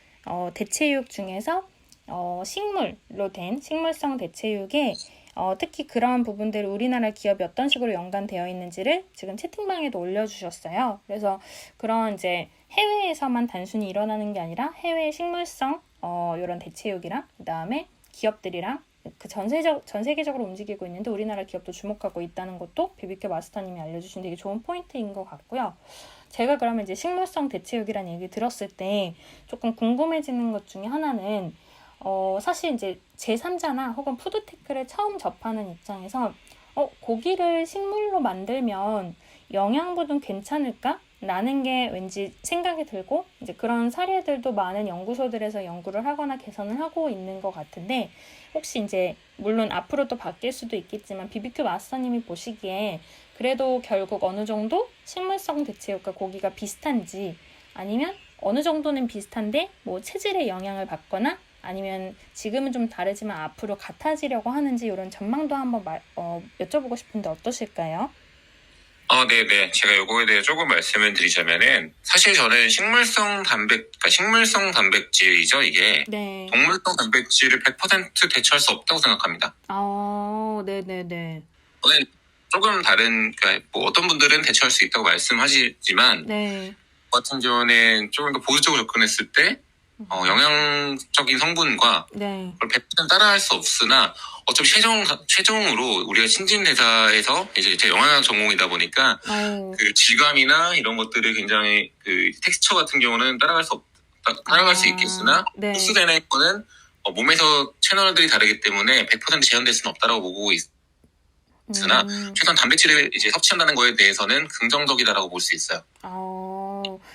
대체육 중에서 식물로 된 식물성 대체육에 특히 그런 부분들을 우리나라 기업이 어떤 식으로 연관되어 있는지를 지금 채팅방에도 올려주셨어요. 그래서 그런 이제 해외에서만 단순히 일어나는 게 아니라 해외 식물성 이런 대체육이랑 그다음에 기업들이랑 그 전 세계적으로 움직이고 있는데 우리나라 기업도 주목하고 있다는 것도 BBQ 마스터님이 알려주신 되게 좋은 포인트인 것 같고요. 제가 그러면 이제 식물성 대체육이라는 얘기 들었을 때 조금 궁금해지는 것 중에 하나는 사실 이제 제3자나 혹은 푸드테크를 처음 접하는 입장에서 고기를 식물로 만들면 영양분은 괜찮을까? 라는 게 왠지 생각이 들고 이제 그런 사례들도 많은 연구소들에서 연구를 하거나 개선을 하고 있는 것 같은데 혹시 이제 물론 앞으로 또 바뀔 수도 있겠지만 BBQ 마스터님이 보시기에 그래도 결국 어느 정도 식물성 대체육과 고기가 비슷한지 아니면 어느 정도는 비슷한데 뭐 체질에 영향을 받거나 아니면 지금은 좀 다르지만 앞으로 같아지려고 하는지 이런 전망도 한번 여쭤보고 싶은데 어떠실까요? 네네. 제가 이거에 대해 조금 말씀을 드리자면은, 사실 저는 그러니까 식물성 단백질이죠, 이게. 네. 동물성 단백질을 100% 대체할 수 없다고 생각합니다. 네네네. 저는 조금 그러니까 뭐 어떤 분들은 대체할 수 있다고 말씀하시지만, 네. 저 같은 경우는 조금 더 보수적으로 접근했을 때, 영양적인 성분과 네. 그걸 100% 따라할 수 없으나 어차피 최종으로 우리가 신진대사에서 이제 제 영양학 전공이다 보니까 그 질감이나 이런 것들을 굉장히 그 텍스처 같은 경우는 따라갈 수 있겠으나 네. 흡수되는 거는 몸에서 채널들이 다르기 때문에 100% 재현될 수는 없다라고 보고 있으나 최소한 단백질을 이제 섭취한다는 거에 대해서는 긍정적이다라고 볼 수 있어요.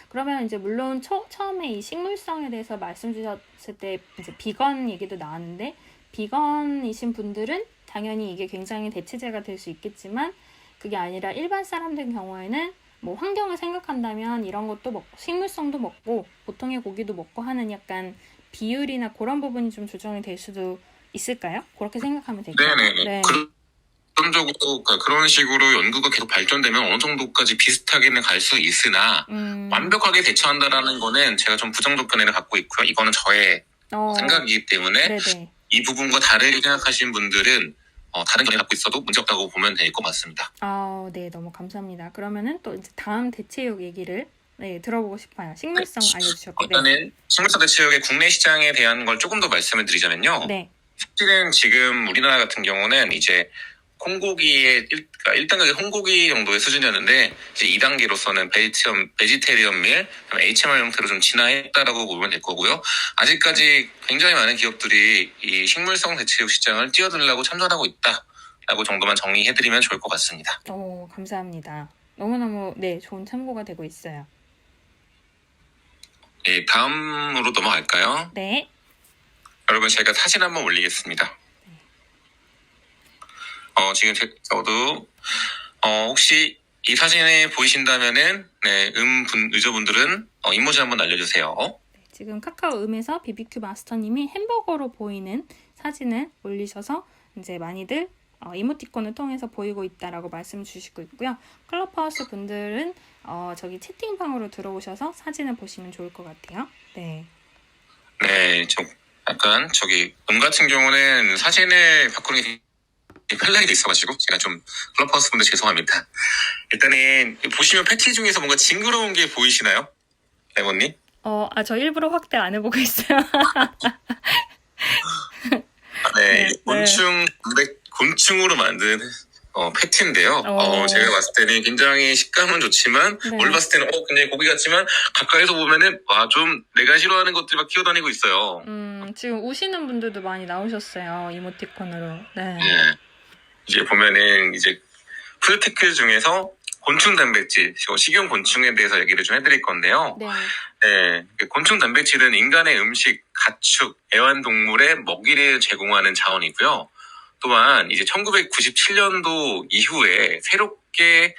그러면 이제 물론 처음에 이 식물성에 대해서 말씀 주셨을 때 이제 비건 얘기도 나왔는데 비건이신 분들은 당연히 이게 굉장히 대체제가 될 수 있겠지만 그게 아니라 일반 사람들 경우에는 뭐 환경을 생각한다면 이런 것도 먹고 식물성도 먹고 보통의 고기도 먹고 하는 약간 비율이나 그런 부분이 좀 조정이 될 수도 있을까요? 그렇게 생각하면 될까요? 네네. 네. 그런 식으로 연구가 계속 발전되면 어느 정도까지 비슷하게는 갈 수 있으나 완벽하게 대처한다라는 거는 제가 좀 부정적 견해를 갖고 있고요. 이거는 저의 생각이기 때문에 네네. 이 부분과 다르게 생각하시는 분들은 다른 견해 갖고 있어도 문제없다고 보면 될 것 같습니다. 네, 너무 감사합니다. 그러면은 또 이제 다음 대체육 얘기를 들어보고 싶어요. 식물성 알려주셨고. 일단은 식물성 대체육의 국내 시장에 대한 걸 조금 더 말씀을 드리자면요. 네. 사실은 지금 우리나라 같은 경우는 이제 콩고기의 1단계가 콩고기 정도의 수준이었는데 이제 2단계로서는 베지테리언 밀, HMR 형태로 좀 진화했다라고 보면 될 거고요. 아직까지 굉장히 많은 기업들이 이 식물성 대체육 시장을 뛰어들려고 참전하고 있다라고 정도만 정리해드리면 좋을 것 같습니다. 감사합니다. 너무너무 좋은 참고가 되고 있어요. 예, 다음으로 넘어갈까요? 네. 여러분 제가 사진 한번 올리겠습니다. 지금 저도 혹시 이 사진에 보이신다면은 유저분들은 이모지 한번 알려주세요. 네, 지금 카카오음에서 BBQ 마스터님이 햄버거로 보이는 사진을 올리셔서 이제 많이들 이모티콘을 통해서 보이고 있다라고 말씀 주시고 있고요. 클럽하우스 분들은 저기 채팅방으로 들어오셔서 사진을 보시면 좋을 것 같아요. 네. 네, 약간 같은 경우는 사진을 바꾸는 게 편하게 돼 있어가지고 제가 좀 클럽하우스 분들 죄송합니다. 일단은 보시면 패티 중에서 뭔가 징그러운 게 보이시나요? 레몬님? 저 일부러 확대 안 해보고 있어요. 네. 곤충으로 만든 패티인데요. 제가 봤을 때는 굉장히 식감은 좋지만 멀리 봤을 때는 굉장히 고기 같지만 가까이서 보면은 좀 내가 싫어하는 것들이 막 기어다니고 있어요. 지금 우시는 분들도 많이 나오셨어요. 이모티콘으로. 네. 이제 보면은 이제 푸드테크 중에서 곤충 단백질, 식용 곤충에 대해서 얘기를 좀 해드릴 건데요. 네. 네, 곤충 단백질은 인간의 음식, 가축, 애완동물의 먹이를 제공하는 자원이고요. 또한 이제 1997년도 이후에 새롭게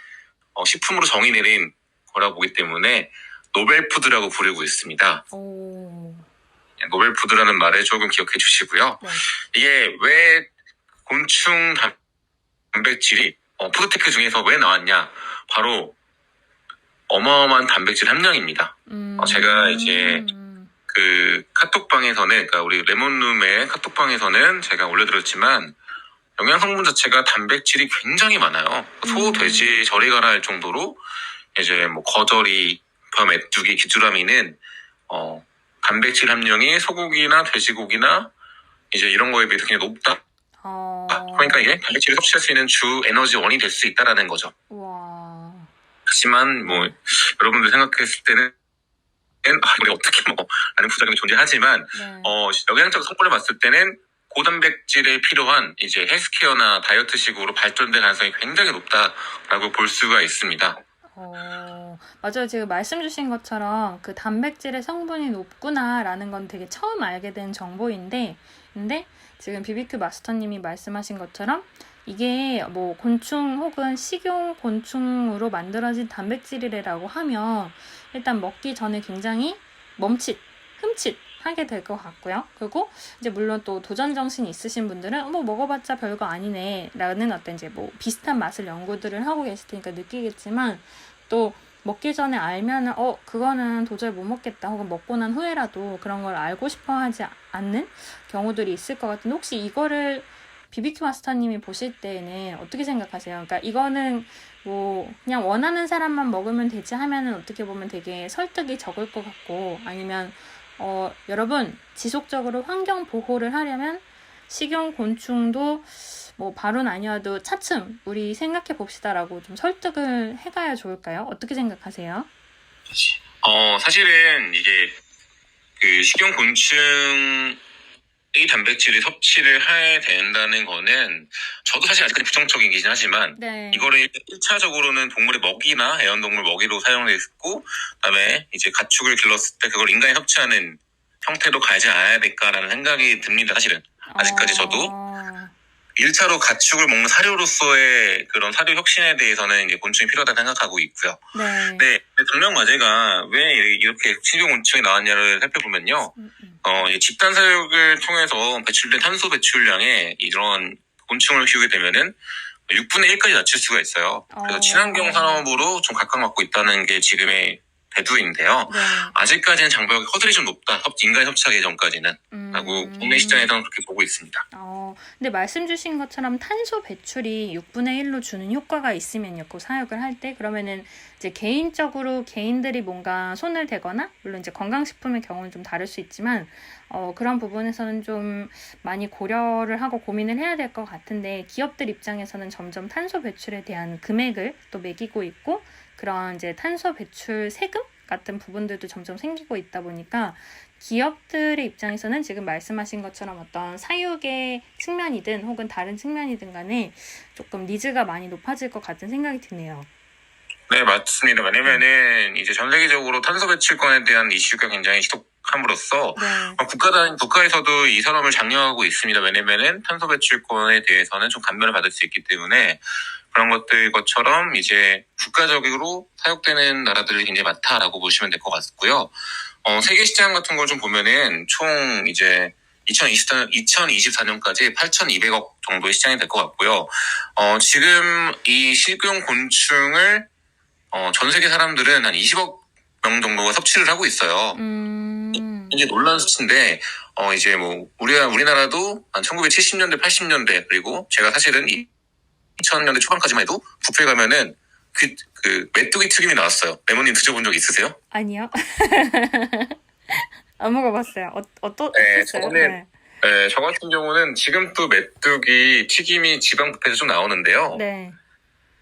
식품으로 정의 내린 거라 보기 때문에 노벨푸드라고 부르고 있습니다. 오. 노벨푸드라는 말을 조금 기억해 주시고요. 네. 이게 왜 곤충 단백질이 푸드테크 중에서 왜 나왔냐? 바로 어마어마한 단백질 함량입니다. 제가 이제 그 카톡방에서는, 그러니까 우리 레몬룸의 카톡방에서는 제가 올려드렸지만 영양 성분 자체가 단백질이 굉장히 많아요. 소, 돼지, 저리 가라 할 정도로 이제 뭐 거저리, 벼, 메뚜기, 귀뚜라미는 단백질 함량이 소고기나 돼지고기나 이제 이런 거에 비해서 굉장히 높다. 그러니까 이게 단백질을 섭취할 수 있는 주 에너지원이 될 수 있다라는 거죠. 와. 하지만 뭐 여러분들 생각했을 때는 우리 어떻게 라는 부작용이 존재하지만 네. 영양적 성분을 봤을 때는 고단백질에 필요한 이제 헬스케어나 다이어트식으로 발전될 가능성이 굉장히 높다라고 볼 수가 있습니다. 맞아요. 지금 말씀 주신 것처럼 그 단백질의 성분이 높구나라는 건 되게 처음 알게 된 정보인데, 근데 지금 BBQ 마스터님이 말씀하신 것처럼 이게 뭐 곤충 혹은 식용 곤충으로 만들어진 단백질이라고 하면 일단 먹기 전에 굉장히 흠칫 하게 될 것 같고요. 그리고 이제 물론 또 도전 정신이 있으신 분들은 뭐 먹어봤자 별거 아니네 라는 어떤 이제 뭐 비슷한 맛을 연구들을 하고 계실 테니까 느끼겠지만, 또 먹기 전에 알면은 그거는 도저히 못 먹겠다, 혹은 먹고 난 후에라도 그런 걸 알고 싶어 하지 않는 경우들이 있을 것 같은데, 혹시 이거를 BBQ 마스터님이 보실 때는 어떻게 생각하세요? 그러니까 이거는 뭐 그냥 원하는 사람만 먹으면 되지 하면은 어떻게 보면 되게 설득이 적을 것 같고, 아니면 여러분 지속적으로 환경 보호를 하려면 식용 곤충도 뭐 바로는 아니어도 차츰 우리 생각해 봅시다라고 좀 설득을 해가야 좋을까요? 어떻게 생각하세요? 사실은 이게 그 식용 곤충의 단백질을 섭취를 해야 된다는 거는 저도 사실 아직까지 부정적이긴 하지만, 네. 이거를 1차적으로는 동물의 먹이나 애완동물 먹이로 사용됐고, 그다음에 이제 가축을 길렀을 때 그걸 인간이 섭취하는 형태로 가지 않아야 될까라는 생각이 듭니다. 사실은 아직까지 저도 1차로 가축을 먹는 사료로서의 그런 사료 혁신에 대해서는 이제 곤충이 필요하다고 생각하고 있고요. 네. 네, 당면과제가 왜 이렇게 식용곤충이 나왔냐를 살펴보면요. 집단 사육을 통해서 배출된 탄소 배출량에 이런 곤충을 키우게 되면은 6분의 1까지 낮출 수가 있어요. 그래서 친환경 산업으로 좀 각광받고 있다는 게 지금의 대두인데요. 네. 아직까지는 장벽이 허들이 좀 높다. 인간 협착 예전까지는. 라고 국내 시장에서는 그렇게 보고 있습니다. 근데 말씀 주신 것처럼 탄소 배출이 6분의 1로 주는 효과가 있으면요, 그 사육을 할 때, 그러면은 이제 개인적으로 개인들이 뭔가 손을 대거나, 물론 이제 건강식품의 경우는 좀 다를 수 있지만, 그런 부분에서는 좀 많이 고려를 하고 고민을 해야 될 것 같은데, 기업들 입장에서는 점점 탄소 배출에 대한 금액을 또 매기고 있고, 그런 이제 탄소 배출 세금 같은 부분들도 점점 생기고 있다 보니까 기업들의 입장에서는 지금 말씀하신 것처럼 어떤 사육의 측면이든 혹은 다른 측면이든 간에 조금 니즈가 많이 높아질 것 같은 생각이 드네요. 네, 맞습니다. 왜냐면은 이제 전 세계적으로 탄소 배출권에 대한 이슈가 굉장히 지속함으로써 국가에서도 이 산업을 장려하고 있습니다. 왜냐면은 탄소 배출권에 대해서는 좀 감면을 받을 수 있기 때문에 그런 것처럼 이제 국가적으로 사육되는 나라들이 굉장히 많다라고 보시면 될 것 같고요. 세계 시장 같은 걸 좀 보면은 총 이제 2024년까지 8,200억 정도의 시장이 될 것 같고요. 지금 이 식용 곤충을 전 세계 사람들은 한 20억 명 정도가 섭취를 하고 있어요. 이게 놀라운 수치인데, 이제 뭐 우리나라도 한 1970년대, 80년대, 그리고 제가 사실은 2000년대 초반까지만 해도 뷔페 가면은 그 메뚜기 튀김이 나왔어요. 레몬님 드셔본 적 있으세요? 아니요. 안 먹어봤어요. 네, 저는 저 같은 경우는 지금 또 메뚜기 튀김이 지방 뷔페에서 좀 나오는데요. 네.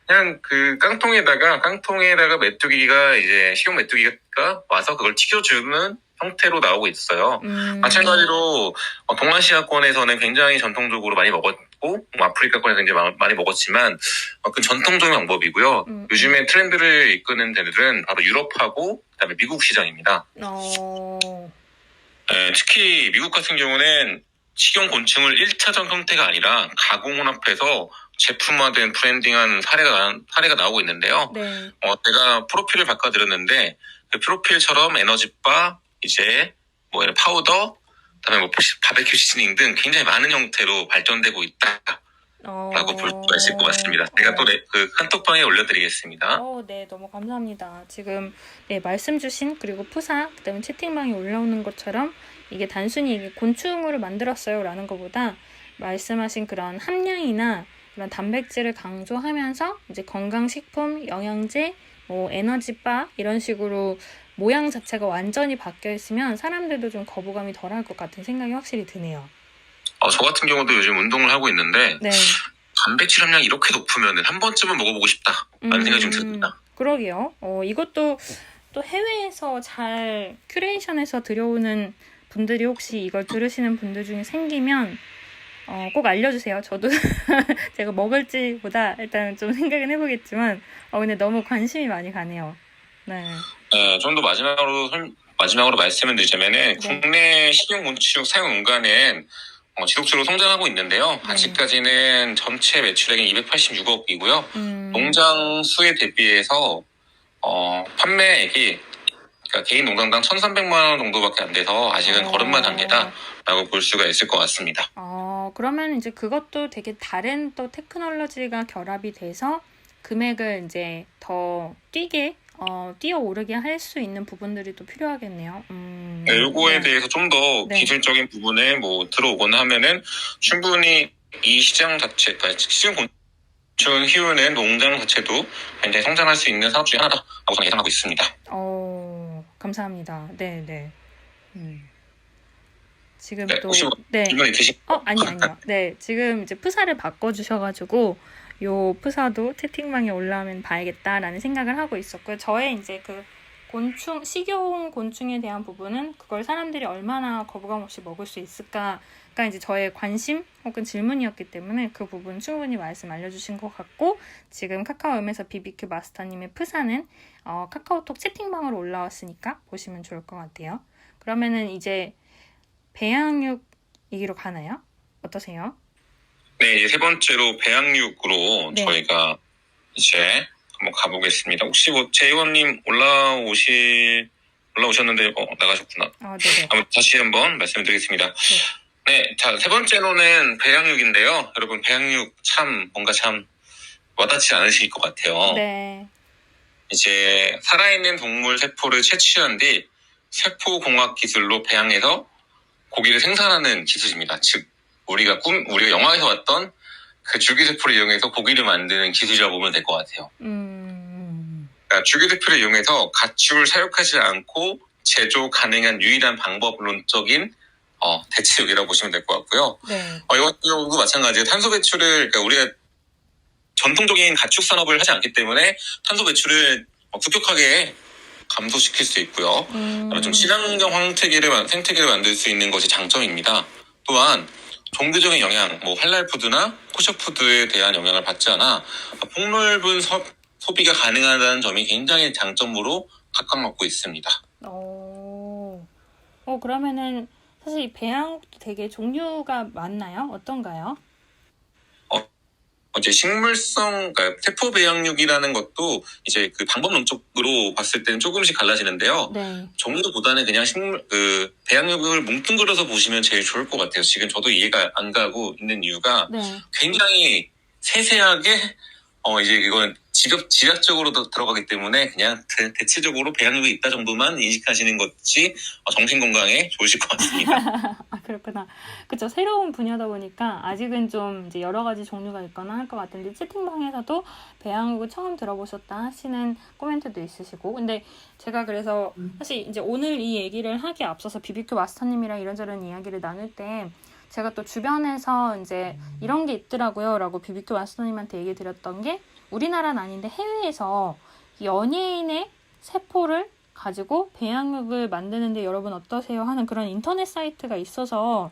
그냥 그 깡통에다가 메뚜기가 이제 식용 메뚜기가 와서 그걸 튀겨주는 형태로 나오고 있어요. 마찬가지로 동아시아권에서는 굉장히 전통적으로 많이 먹었고 뭐 아프리카권에서 굉장히 많이 먹었지만 그 전통적인 방법이고요. 요즘에 트렌드를 이끄는 데들은 바로 유럽하고 그다음에 미국 시장입니다. 특히 미국 같은 경우는 식용 곤충을 1차전 형태가 아니라 가공 혼합해서 제품화된 브랜딩한 사례가 나오고 있는데요. 네. 제가 프로필을 바꿔드렸는데 그 프로필처럼 에너지바, 이제 뭐 파우더, 그다음에 뭐 바베큐 시즈닝 등 굉장히 많은 형태로 발전되고 있다라고 볼 수가 있을 것 같습니다. 제가 또 그 카톡방에 올려드리겠습니다. 네, 너무 감사합니다. 지금 말씀 주신 그리고 푸사 그다음에 채팅방에 올라오는 것처럼 이게 단순히 이게 곤충으로 만들었어요라는 것보다 말씀하신 그런 함량이나 그런 단백질을 강조하면서 이제 건강식품, 영양제, 뭐 에너지바 이런 식으로 모양 자체가 완전히 바뀌어 있으면 사람들도 좀 거부감이 덜할 것 같은 생각이 확실히 드네요. 저 같은 경우도 요즘 운동을 하고 있는데 네. 단백질 함량이 이렇게 높으면 한 번쯤은 먹어보고 싶다라는 생각이 좀 듭니다. 그러게요. 이것도 또 해외에서 잘 큐레이션해서 들여오는 분들이 혹시 이걸 들으시는 분들 중에 생기면 꼭 알려주세요. 저도 제가 먹을지보다 일단 좀 생각은 해보겠지만 근데 너무 관심이 많이 가네요. 네. 좀 더 마지막으로 말씀을 드리자면은 국내 식용곤충 사용 연간은 지속적으로 성장하고 있는데요. 아직까지는 전체 매출액이 286억이고요. 농장 수에 대비해서 판매액이 그러니까 개인 농장당 1,300만 원 정도밖에 안 돼서 아직은 걸음마 단계다라고 볼 수가 있을 것 같습니다. 그러면 이제 그것도 되게 다른 또 테크놀로지가 결합이 돼서 금액을 이제 더 뛰어오르게 할 수 있는 부분들이 또 필요하겠네요. 요거에 대해서 좀 더 기술적인 부분에 뭐 들어오거나 하면은 충분히 이 시장 자체, 그러니까 식용곤충 키우는 농장 자체도 굉장히 성장할 수 있는 사업 중에 하나다라고 저는 예상하고 있습니다. 감사합니다. 네. 지금 또 혹시 질문이 있으신가요? 아니요. 네, 지금 이제 프사를 바꿔주셔가지고 요 프사도 채팅방에 올라오면 봐야겠다라는 생각을 하고 있었고요. 저의 이제 그 식용 곤충에 대한 부분은 그걸 사람들이 얼마나 거부감 없이 먹을 수 있을까가 이제 저의 관심 혹은 질문이었기 때문에 그 부분 충분히 말씀 알려주신 것 같고, 지금 카카오음에서 BBQ 마스터님의 프사는 카카오톡 채팅방으로 올라왔으니까 보시면 좋을 것 같아요. 그러면은 이제 배양육 얘기로 가나요? 어떠세요? 네, 이제 세 번째로 배양육으로 저희가 이제 한번 가보겠습니다. 혹시 뭐 재의원님 올라오셨는데 나가셨구나. 네네. 한번 다시 한번 말씀드리겠습니다. 네, 자, 세 번째로는 배양육인데요. 여러분, 배양육 뭔가 와닿지 않으실 것 같아요. 네. 이제 살아있는 동물 세포를 채취한 뒤 세포공학 기술로 배양해서 고기를 생산하는 기술입니다. 즉, 우리가 영화에서 봤던 그 줄기세포를 이용해서 고기를 만드는 기술이라고 보면 될 것 같아요. 그러니까 줄기세포를 이용해서 가축을 사육하지 않고 제조 가능한 유일한 방법론적인 대체육이라고 보시면 될 것 같고요. 네. 이것도 마찬가지예요. 탄소 배출을, 그러니까 우리가 전통적인 가축 산업을 하지 않기 때문에 탄소 배출을 급격하게 감소시킬 수 있고요. 좀 친환경 생태계를 만들 수 있는 것이 장점입니다. 또한 종교적인 영향, 할랄푸드나 코셔푸드에 대한 영향을 받지 않아 폭넓은 소비가 가능하다는 점이 굉장히 장점으로 각광받고 있습니다. 그러면은 사실 이 배양육도 되게 종류가 많나요? 어떤가요? 이제 식물성, 그러니까 세포 배양육이라는 것도 이제 그 방법론적으로 봤을 때는 조금씩 갈라지는데요. 네. 종류보다는 그냥 배양육을 뭉뚱그려서 보시면 제일 좋을 것 같아요. 지금 저도 이해가 안 가고 있는 이유가 굉장히 세세하게 이제 이건 지략적으로 들어가기 때문에 그냥 대체적으로 배양육이 있다 정도만 인식하시는 것이 정신 건강에 좋으실 것 같습니다. 그렇구나. 그쵸. 새로운 분야다 보니까 아직은 좀 이제 여러 가지 종류가 있거나 할 것 같은데, 채팅방에서도 배양육을 처음 들어보셨다 하시는 코멘트도 있으시고, 근데 제가 그래서 사실 이제 오늘 이 얘기를 하기에 앞서서 BBQ 마스터님이랑 이런저런 이야기를 나눌 때 제가 또 주변에서 이제 이런 게 있더라고요 라고 BBQ 마스터님한테 얘기 드렸던 게, 우리나라는 아닌데 해외에서 연예인의 세포를 가지고 배양육을 만드는데 여러분 어떠세요? 하는 그런 인터넷 사이트가 있어서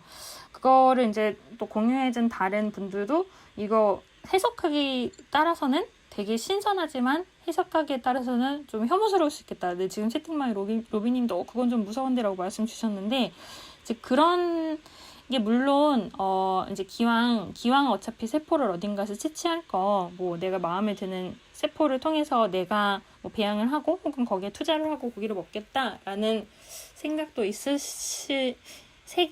그거를 이제 또 공유해준 다른 분들도 이거 해석하기 따라서는 되게 신선하지만 해석하기에 따라서는 좀 혐오스러울 수 있겠다. 근데 지금 채팅방에 로비님도 그건 좀 무서운데라고 말씀 주셨는데 이제 그런 게 물론 이제 기왕 어차피 세포를 어딘가에서 채취할 거 뭐 내가 마음에 드는 세포를 통해서 내가 뭐 배양을 하고 혹은 거기에 투자를 하고 고기를 먹겠다라는 생각도 있으실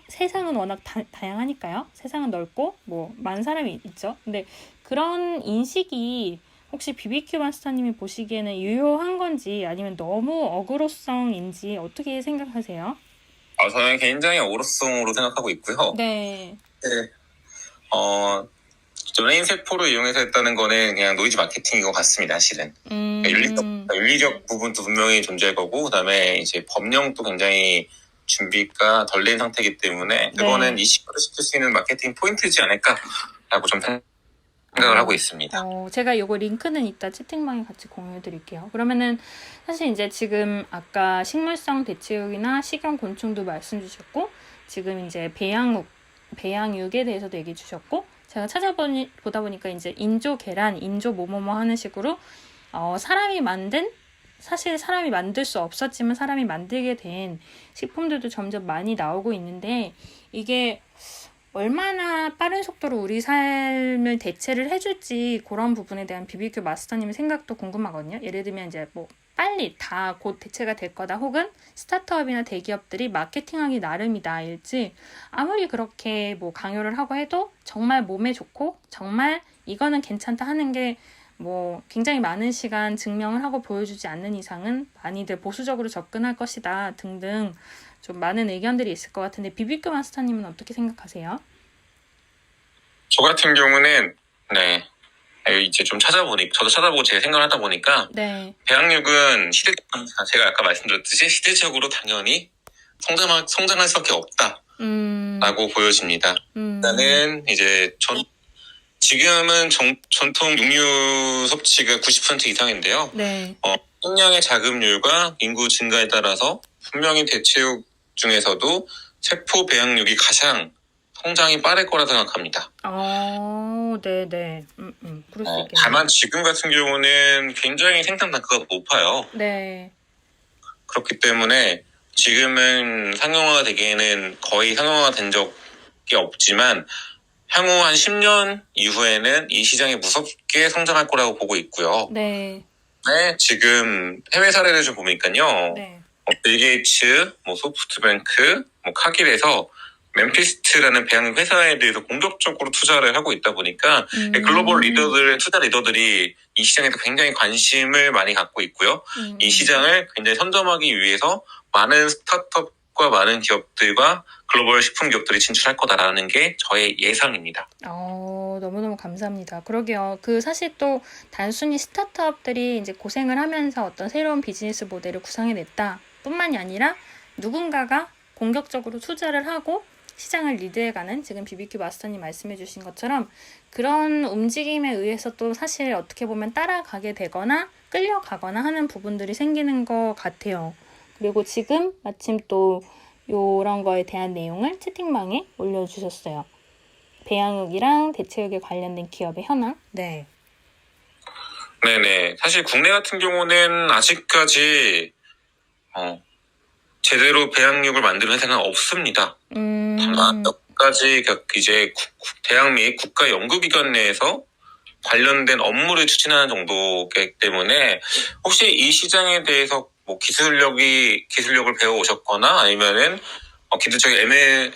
세상은 워낙 다양하니까요. 세상은 넓고 뭐 많은 사람이 있죠. 근데 그런 인식이 혹시 BBQ 마스터님이 보시기에는 유효한 건지 아니면 너무 어그로성인지 어떻게 생각하세요? 저는 굉장히 어그로성으로 생각하고 있고요. 네. 네. 연예인 세포를 이용해서 했다는 거는 그냥 노이즈 마케팅인 것 같습니다, 실은. 윤리적 부분도 분명히 존재할 거고, 그 다음에 이제 법령도 굉장히 준비가 덜 된 상태이기 때문에, 그거는 이식을 시킬 수 있는 마케팅 포인트지 않을까라고 좀 생각을 하고 있습니다. 제가 요거 링크는 이따 채팅방에 같이 공유해 드릴게요. 그러면은 사실 이제 지금 아까 식물성 대체육이나 식용 곤충도 말씀 주셨고, 지금 이제 배양육에 대해서도 얘기해 주셨고, 제가 찾아보다 보니까 이제 인조 계란, 인조 뭐뭐뭐 하는 식으로 사실 사람이 만들 수 없었지만 사람이 만들게 된 식품들도 점점 많이 나오고 있는데 이게 얼마나 빠른 속도로 우리 삶을 대체를 해줄지 그런 부분에 대한 BBQ 마스터님의 생각도 궁금하거든요. 예를 들면 이제 뭐 빨리 다 곧 대체가 될 거다 혹은 스타트업이나 대기업들이 마케팅하기 나름이다 일지 아무리 그렇게 뭐 강요를 하고 해도 정말 몸에 좋고 정말 이거는 괜찮다 하는 게 뭐 굉장히 많은 시간 증명을 하고 보여주지 않는 이상은 많이들 보수적으로 접근할 것이다 등등 좀 많은 의견들이 있을 것 같은데 BBQ 마스터님은 어떻게 생각하세요? 저 같은 경우는 이제 좀 저도 찾아보고 제가 생각을 하다 보니까 배양육은 제가 아까 말씀드렸듯이 시대적으로 당연히 성장할 수밖에 없다라고 보여집니다. 일단은 이제 지금은 전통 육류 섭취가 90% 이상인데요. 식량의 자급률과 인구 증가에 따라서 분명히 대체육 중에서도 세포 배양육이 가장 성장이 빠를 거라 생각합니다. 네네. 그럴 수 있겠네요. 다만 지금 같은 경우는 굉장히 생산 단가가 높아요. 네. 그렇기 때문에 지금은 상용화가 되기에는 거의 상용화가 된 적이 없지만 향후 한 10년 이후에는 이 시장이 무섭게 성장할 거라고 보고 있고요. 지금 해외 사례를 좀 보니까요. 빌 게이츠, 소프트뱅크, 카길에서 멤피스트라는 배양육 회사에 대해서 공격적으로 투자를 하고 있다 보니까 글로벌 투자 리더들이 이 시장에서 굉장히 관심을 많이 갖고 있고요. 이 시장을 굉장히 선점하기 위해서 많은 스타트업과 많은 기업들과 글로벌 식품 기업들이 진출할 거다라는 게 저의 예상입니다. 너무너무 감사합니다. 그러게요. 사실 또 단순히 스타트업들이 이제 고생을 하면서 어떤 새로운 비즈니스 모델을 구상해냈다 뿐만이 아니라 누군가가 공격적으로 투자를 하고 시장을 리드해가는 지금 BBQ 마스터님 말씀해주신 것처럼 그런 움직임에 의해서 또 사실 어떻게 보면 따라가게 되거나 끌려가거나 하는 부분들이 생기는 것 같아요. 그리고 지금 마침 또 이런 거에 대한 내용을 채팅방에 올려주셨어요. 배양육이랑 대체육에 관련된 기업의 현황. 네네. 사실 국내 같은 경우는 아직까지 제대로 배양육을 만드는 회사는 없습니다. 다만 몇 가지 이제 대학 및 국가 연구기관 내에서 관련된 업무를 추진하는 정도이기 때문에 혹시 이 시장에 대해서 기술력을 배워 오셨거나 아니면은 기술적인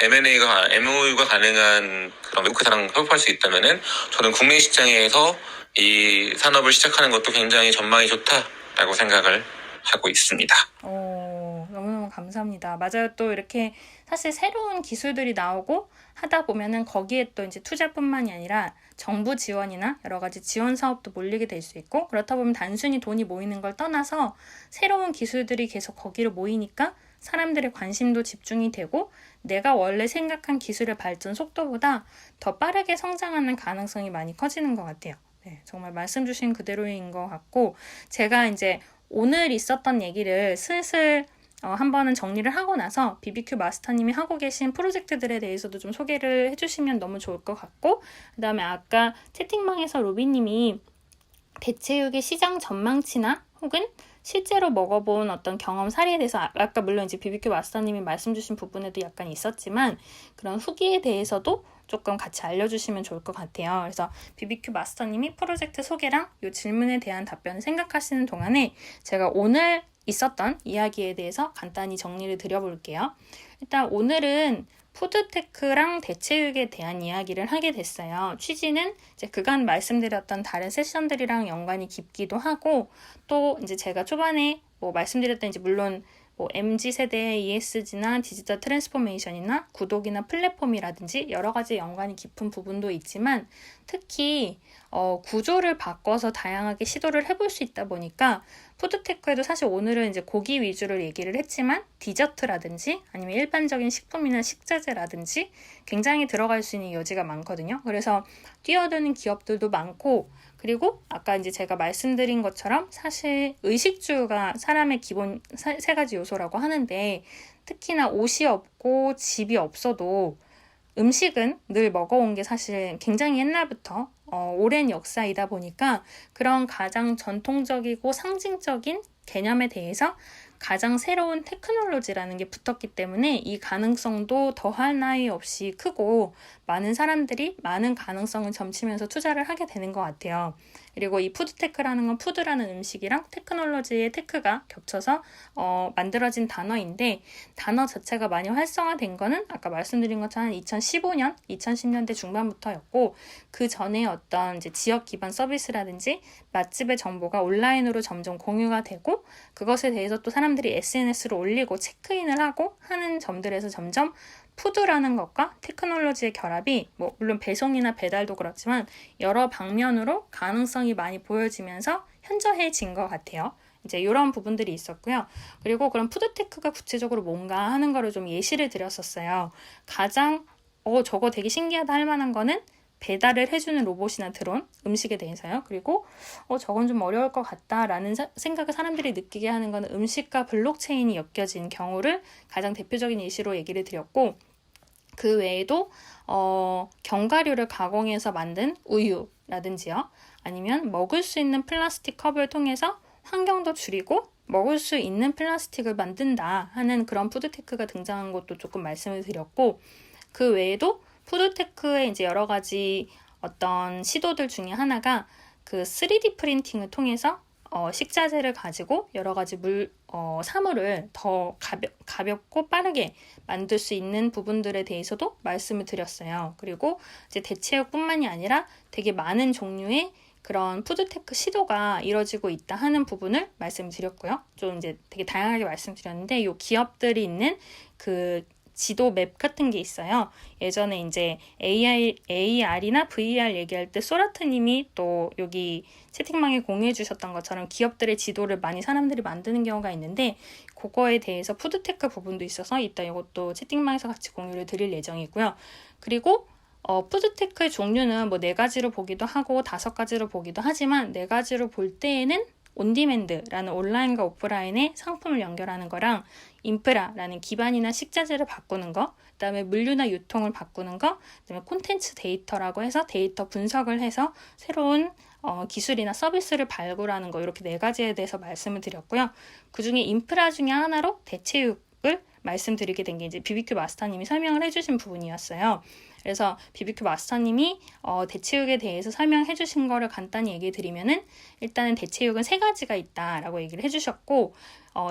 MOU가 가능한 그런 외국 회사랑 협업할 수 있다면은 저는 국내 시장에서 이 산업을 시작하는 것도 굉장히 전망이 좋다라고 생각을 하고 있습니다. 너무너무 감사합니다. 맞아요. 또 이렇게 사실 새로운 기술들이 나오고 하다 보면은 거기에 또 이제 투자뿐만이 아니라 정부 지원이나 여러 가지 지원 사업도 몰리게 될 수 있고 그렇다 보면 단순히 돈이 모이는 걸 떠나서 새로운 기술들이 계속 거기로 모이니까 사람들의 관심도 집중이 되고 내가 원래 생각한 기술의 발전 속도보다 더 빠르게 성장하는 가능성이 많이 커지는 것 같아요. 정말 말씀 주신 그대로인 것 같고 제가 이제 오늘 있었던 얘기를 슬슬 한 번은 정리를 하고 나서 BBQ 마스터님이 하고 계신 프로젝트들에 대해서도 좀 소개를 해주시면 너무 좋을 것 같고, 그 다음에 아까 채팅방에서 로비님이 대체육의 시장 전망치나 혹은 실제로 먹어본 어떤 경험 사례에 대해서 아까 물론 이제 BBQ 마스터님이 말씀 주신 부분에도 약간 있었지만 그런 후기에 대해서도 조금 같이 알려주시면 좋을 것 같아요. 그래서 BBQ 마스터님이 프로젝트 소개랑 이 질문에 대한 답변을 생각하시는 동안에 제가 오늘 있었던 이야기에 대해서 간단히 정리를 드려볼게요. 일단 오늘은 푸드테크랑 대체육에 대한 이야기를 하게 됐어요. 취지는 이제 그간 말씀드렸던 다른 세션들이랑 연관이 깊기도 하고, 또 이제 제가 초반에 말씀드렸던 이제 물론 MZ세대의 ESG나 디지털 트랜스포메이션이나 구독이나 플랫폼이라든지 여러 가지 연관이 깊은 부분도 있지만, 특히 구조를 바꿔서 다양하게 시도를 해볼 수 있다 보니까 푸드테크에도 사실 오늘은 이제 고기 위주로 얘기를 했지만 디저트라든지 아니면 일반적인 식품이나 식자재라든지 굉장히 들어갈 수 있는 여지가 많거든요. 그래서 뛰어드는 기업들도 많고, 그리고 아까 이제 제가 말씀드린 것처럼 사실 의식주가 사람의 기본 세 가지 요소라고 하는데, 특히나 옷이 없고 집이 없어도 음식은 늘 먹어온 게 사실 굉장히 옛날부터 오랜 역사이다 보니까 그런 가장 전통적이고 상징적인 개념에 대해서 가장 새로운 테크놀로지라는 게 붙었기 때문에 이 가능성도 더할 나위 없이 크고 많은 사람들이 많은 가능성을 점치면서 투자를 하게 되는 것 같아요. 그리고 이 푸드테크라는 건 푸드라는 음식이랑 테크놀로지의 테크가 겹쳐서 만들어진 단어인데, 단어 자체가 많이 활성화된 거는 아까 말씀드린 것처럼 2015년, 2010년대 중반부터였고, 그 전에 어떤 이제 지역 기반 서비스라든지 맛집의 정보가 온라인으로 점점 공유가 되고, 그것에 대해서 또 사람들이 SNS로 올리고 체크인을 하고 하는 점들에서 점점 푸드라는 것과 테크놀로지의 결합이 물론 배송이나 배달도 그렇지만 여러 방면으로 가능성이 많이 보여지면서 현저해진 것 같아요. 이제 이런 부분들이 있었고요. 그리고 그런 푸드테크가 구체적으로 뭔가 하는 거를 좀 예시를 드렸었어요. 가장 저거 되게 신기하다 할 만한 거는 배달을 해주는 로봇이나 드론, 음식에 대해서요. 그리고 저건 좀 어려울 것 같다라는 생각을 사람들이 느끼게 하는 거는 음식과 블록체인이 엮여진 경우를 가장 대표적인 예시로 얘기를 드렸고, 그 외에도 견과류를 가공해서 만든 우유라든지요. 아니면 먹을 수 있는 플라스틱 컵을 통해서 환경도 줄이고 먹을 수 있는 플라스틱을 만든다 하는 그런 푸드테크가 등장한 것도 조금 말씀을 드렸고, 그 외에도 푸드테크의 이제 여러 가지 어떤 시도들 중에 하나가 그 3D 프린팅을 통해서 식자재를 가지고 여러 가지 사물을 더 가볍고 빠르게 만들 수 있는 부분들에 대해서도 말씀을 드렸어요. 그리고 이제 대체육뿐만이 아니라 되게 많은 종류의 그런 푸드테크 시도가 이뤄지고 있다 하는 부분을 말씀드렸고요. 좀 이제 되게 다양하게 말씀드렸는데, 이 기업들이 있는 그 지도 맵 같은 게 있어요. 예전에 이제 AR이나 VR 얘기할 때 소라트님이 또 여기 채팅방에 공유해 주셨던 것처럼 기업들의 지도를 많이 사람들이 만드는 경우가 있는데, 그거에 대해서 푸드테크 부분도 있어서 이따 이것도 채팅방에서 같이 공유를 드릴 예정이고요. 그리고 푸드테크의 종류는 4가지로 보기도 하고 5가지로 보기도 하지만 4가지로 볼 때에는 온디맨드라는 온라인과 오프라인의 상품을 연결하는 거랑 인프라라는 기반이나 식자재를 바꾸는 거, 그다음에 물류나 유통을 바꾸는 거, 그다음에 콘텐츠 데이터라고 해서 데이터 분석을 해서 새로운 기술이나 서비스를 발굴하는 거, 이렇게 4가지에 대해서 말씀을 드렸고요. 그중에 인프라 중에 하나로 대체육을 말씀드리게 된 게 이제 BBQ 마스터님이 설명을 해주신 부분이었어요. 그래서 BBQ 마스터님이 대체육에 대해서 설명해 주신 거를 간단히 얘기해 드리면은, 일단은 대체육은 3가지가 있다라고 얘기를 해주셨고,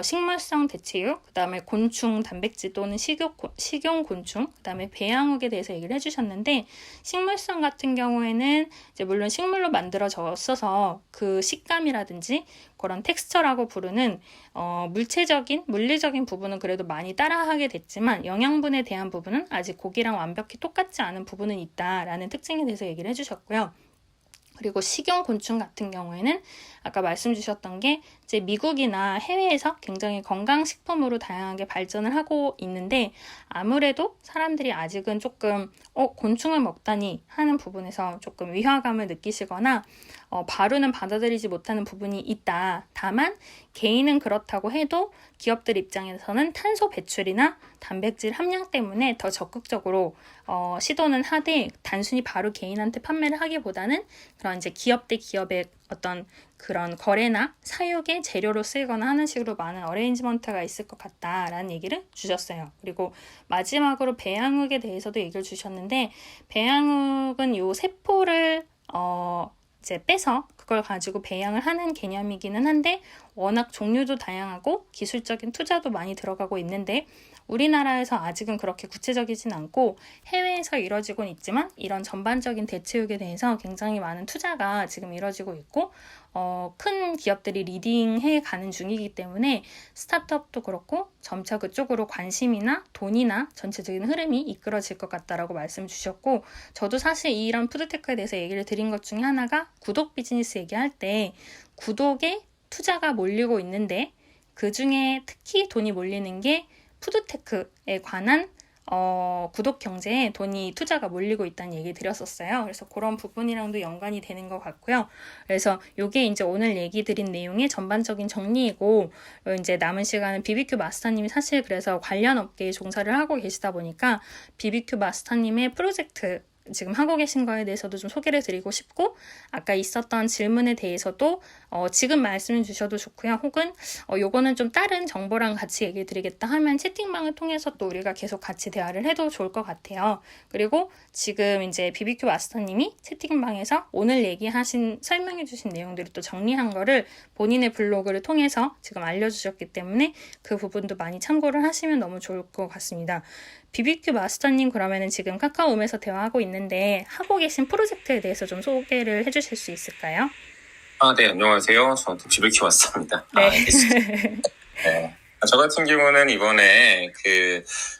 식물성 대체육, 그 다음에 곤충, 단백질 또는 식용 곤충, 그 다음에 배양육에 대해서 얘기를 해주셨는데, 식물성 같은 경우에는 이제 물론 식물로 만들어졌어서 그 식감이라든지 그런 텍스처라고 부르는 물리적인 부분은 그래도 많이 따라하게 됐지만 영양분에 대한 부분은 아직 고기랑 완벽히 똑같지 않은 부분은 있다라는 특징에 대해서 얘기를 해주셨고요. 그리고 식용 곤충 같은 경우에는 아까 말씀 주셨던 게 이제 미국이나 해외에서 굉장히 건강식품으로 다양하게 발전을 하고 있는데 아무래도 사람들이 아직은 조금 곤충을 먹다니 하는 부분에서 조금 위화감을 느끼시거나 바로는 받아들이지 못하는 부분이 있다. 다만 개인은 그렇다고 해도 기업들 입장에서는 탄소 배출이나 단백질 함량 때문에 더 적극적으로 시도는 하되 단순히 바로 개인한테 판매를 하기보다는 그런 이제 기업 대 기업의 어떤 그런 거래나 사육의 재료로 쓰이거나 하는 식으로 많은 어레인지먼트가 있을 것 같다라는 얘기를 주셨어요. 그리고 마지막으로 배양육에 대해서도 얘기를 주셨는데 배양육은 요 세포를 이제 빼서 그걸 가지고 배양을 하는 개념이기는 한데 워낙 종류도 다양하고 기술적인 투자도 많이 들어가고 있는데 우리나라에서 아직은 그렇게 구체적이진 않고 해외에서 이뤄지곤 있지만 이런 전반적인 대체육에 대해서 굉장히 많은 투자가 지금 이뤄지고 있고 큰 기업들이 리딩해 가는 중이기 때문에 스타트업도 그렇고 점차 그쪽으로 관심이나 돈이나 전체적인 흐름이 이끌어질 것 같다라고 말씀 주셨고 저도 사실 이런 푸드테크에 대해서 얘기를 드린 것 중에 하나가 구독 비즈니스 얘기할 때 구독에 투자가 몰리고 있는데 그중에 특히 돈이 몰리는 게 푸드테크에 관한 구독 경제에 돈이 투자가 몰리고 있다는 얘기 드렸었어요. 그래서 그런 부분이랑도 연관이 되는 것 같고요. 그래서 요게 이제 오늘 얘기 드린 내용의 전반적인 정리이고 이제 남은 시간은 BBQ 마스터님이 사실 그래서 관련 업계에 종사를 하고 계시다 보니까 BBQ 마스터님의 프로젝트 지금 하고 계신 거에 대해서도 좀 소개를 드리고 싶고 아까 있었던 질문에 대해서도 지금 말씀해 주셔도 좋고요. 혹은 요거는 좀 다른 정보랑 같이 얘기 드리겠다 하면 채팅방을 통해서 또 우리가 계속 같이 대화를 해도 좋을 것 같아요. 그리고 지금 이제 BBQ 마스터님이 채팅방에서 오늘 얘기하신 설명해 주신 내용들을 또 정리한 거를 본인의 블로그를 통해서 지금 알려주셨기 때문에 그 부분도 많이 참고를 하시면 너무 좋을 것 같습니다. BBQ 마스터님 그러면은 지금 카카오음에서 대화하고 있는데 하고 계신 프로젝트에 대해서 좀 소개를 해주실 수 있을까요? 네, 안녕하세요. 저는 BBQ 마스터입니다. 네. 알겠습니다. 네. 저 같은 경우는 이번에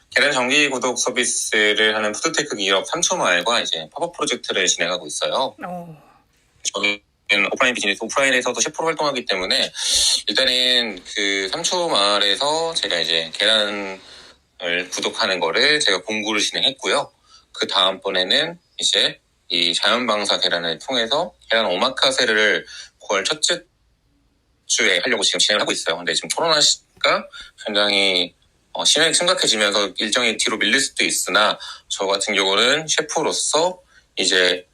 계란 정기 구독 서비스를 하는 푸드테크 기업 3초마일과 이제 팝업 프로젝트를 진행하고 있어요. 저는 오프라인 비즈니스, 오프라인에서도 셰프로 활동하기 때문에 일단은 3초마을에서 제가 이제 계란을 구독하는 거를 제가 공구를 진행했고요. 그 다음번에는 이제 이 자연방사 계란을 통해서 계란 오마카세를 9월 첫째 주에 하려고 지금 진행을 하고 있어요. 근데 지금 코로나가 굉장히 심각해지면서 일정이 뒤로 밀릴 수도 있으나 저 같은 경우는 셰프로서 이제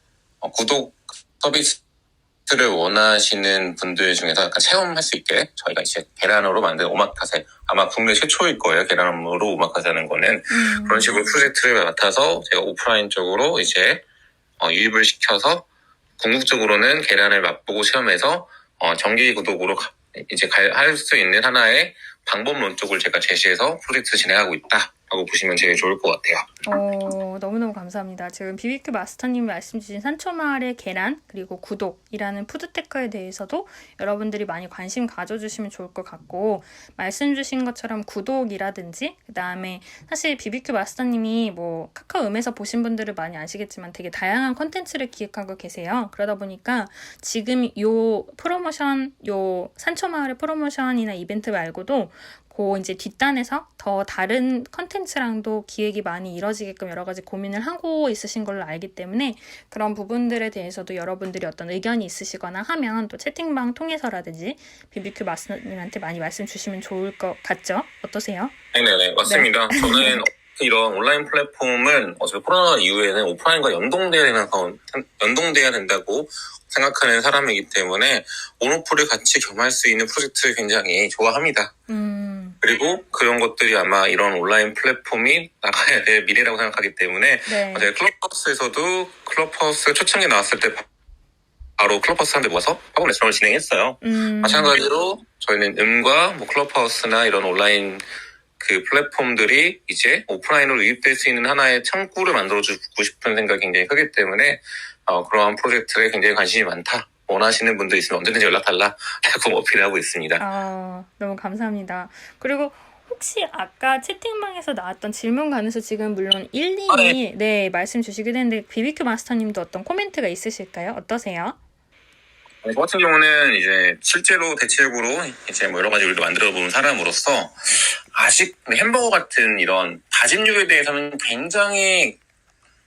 구독 서비스를 원하시는 분들 중에서 약간 체험할 수 있게 저희가 이제 계란으로 만든 오마카세 아마 국내 최초일 거예요. 계란으로 오마카세 하는 거는 그런 식으로 프로젝트를 맡아서 제가 오프라인 쪽으로 이제 유입을 시켜서 궁극적으로는 계란을 맛보고 체험해서 정기 구독으로 이제 할 수 있는 하나의 방법론 쪽을 제가 제시해서 프로젝트 진행하고 있다라고 보시면 제일 좋을 것 같아요. 너무너무 감사합니다. 지금 BBQ 마스터님이 말씀 주신 산초마을의 계란 그리고 구독이라는 푸드테크에 대해서도 여러분들이 많이 관심 가져주시면 좋을 것 같고 말씀 주신 것처럼 구독이라든지 그 다음에 사실 BBQ 마스터님이 뭐 카카오음에서 보신 분들은 많이 아시겠지만 되게 다양한 콘텐츠를 기획하고 계세요. 그러다 보니까 지금 요 프로모션 요 산초마을의 프로모션이나 이벤트 말고도 그 이제 뒷단에서 더 다른 컨텐츠랑도 기획이 많이 이뤄지게끔 여러 가지 고민을 하고 있으신 걸로 알기 때문에 그런 부분들에 대해서도 여러분들이 어떤 의견이 있으시거나 하면 또 채팅방 통해서라든지 BBQ 마스터님한테 많이 말씀 주시면 좋을 것 같죠? 어떠세요? 네네네 맞습니다. 네. 저는 이런 온라인 플랫폼은 어차피 코로나 이후에는 오프라인과 연동돼야 된다고 생각하는 사람이기 때문에 온오프를 같이 겸할 수 있는 프로젝트를 굉장히 좋아합니다. 그리고 그런 것들이 아마 이런 온라인 플랫폼이 나가야 될 미래라고 생각하기 때문에 네. 제가 클럽하우스에서도 클럽하우스 초창기에 나왔을 때 바로 클럽하우스 사람들 모아서 팝업 레스토랑을 진행했어요. 마찬가지로 저희는 음과 뭐 클럽하우스나 이런 온라인 플랫폼들이 이제 오프라인으로 유입될 수 있는 하나의 창구를 만들어주고 싶은 생각이 굉장히 크기 때문에 그러한 프로젝트에 굉장히 관심이 많다. 원하시는 분들 있으면 언제든지 연락달라라고 어필하고 있습니다. 너무 감사합니다. 그리고 혹시 아까 채팅방에서 나왔던 질문 관해서 지금 물론 일일이 네 말씀 주시긴 했는데 BBQ 마스터님도 어떤 코멘트가 있으실까요? 어떠세요? 저 같은 경우는 이제 실제로 대체육으로 이제 뭐 여러 가지 요리도 만들어 본 사람으로서 아직 햄버거 같은 이런 다진 요리에 대해서는 굉장히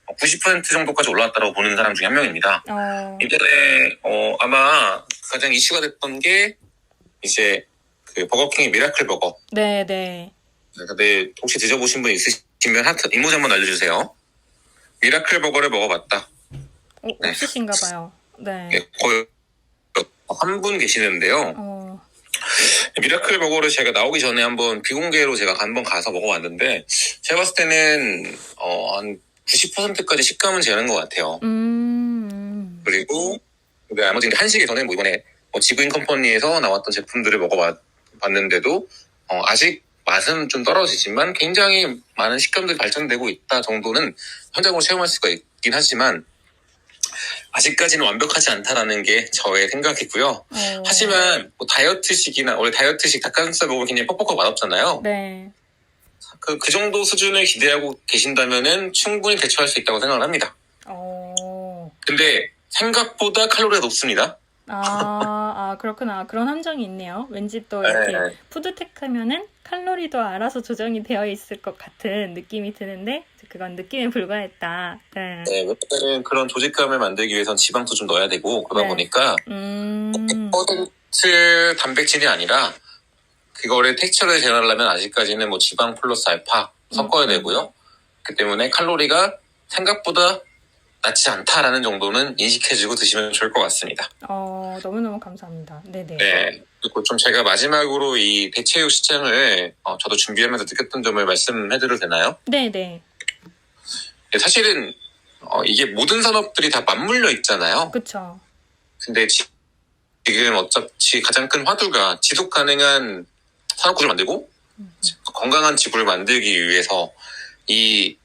90% 정도까지 올라왔다고 보는 사람 중에 한 명입니다. 이번에 아마 가장 이슈가 됐던 게 이제 그 버거킹의 미라클 버거. 네네. 근데 혹시 드셔보신 분 있으시면 하트 이모지 한번 알려주세요. 미라클 버거를 먹어봤다. 네. 없으신가 봐요. 네. 네, 거의 한 분 계시는데요. 미라클 버거를 제가 나오기 전에 한번 비공개로 제가 한번 가서 먹어봤는데 제가 봤을 때는 한 90%까지 식감은 재는 것 같아요. 그리고 나머지 한식에서는 뭐 이번에 지브인 컴퍼니에서 나왔던 제품들을 먹어봤는데도 아직 맛은 좀 떨어지지만 굉장히 많은 식감들이 발전되고 있다 정도는 현장으로 체험할 수가 있긴 하지만 아직까지는 완벽하지 않다라는 게 저의 생각이고요. 하지만 뭐 다이어트식이나 원래 다이어트식 닭가슴살 먹으면 굉장히 뻑뻑하고 맛없잖아요. 네. 그 정도 수준을 기대하고 계신다면은 충분히 대처할 수 있다고 생각을 합니다. 근데 생각보다 칼로리가 높습니다. 그렇구나. 그런 함정이 있네요. 왠지 또 이렇게 네. 푸드테크 하면은 칼로리도 알아서 조정이 되어 있을 것 같은 느낌이 드는데 그건 느낌에 불과했다. 네. 네, 왜냐면 그런 조직감을 만들기 위해선 지방도 좀 넣어야 되고 그러다 네. 보니까 100% 단백질이 아니라 그거를 텍스처를 제어하려면 아직까지는 뭐 지방 플러스 알파 섞어야 되고요. 그렇기 때문에 칼로리가 생각보다 낮지 않다라는 정도는 인식해주고 드시면 좋을 것 같습니다. 너무너무 감사합니다. 네네. 네. 그리고 좀 제가 마지막으로 이 대체육 시장을 저도 준비하면서 느꼈던 점을 말씀해드려도 되나요? 네네. 네, 사실은 이게 모든 산업들이 다 맞물려 있잖아요. 그쵸. 근데 지금 어차피 가장 큰 화두가 지속 가능한 산업 구조를 만들고 건강한 지구를 만들기 위해서 이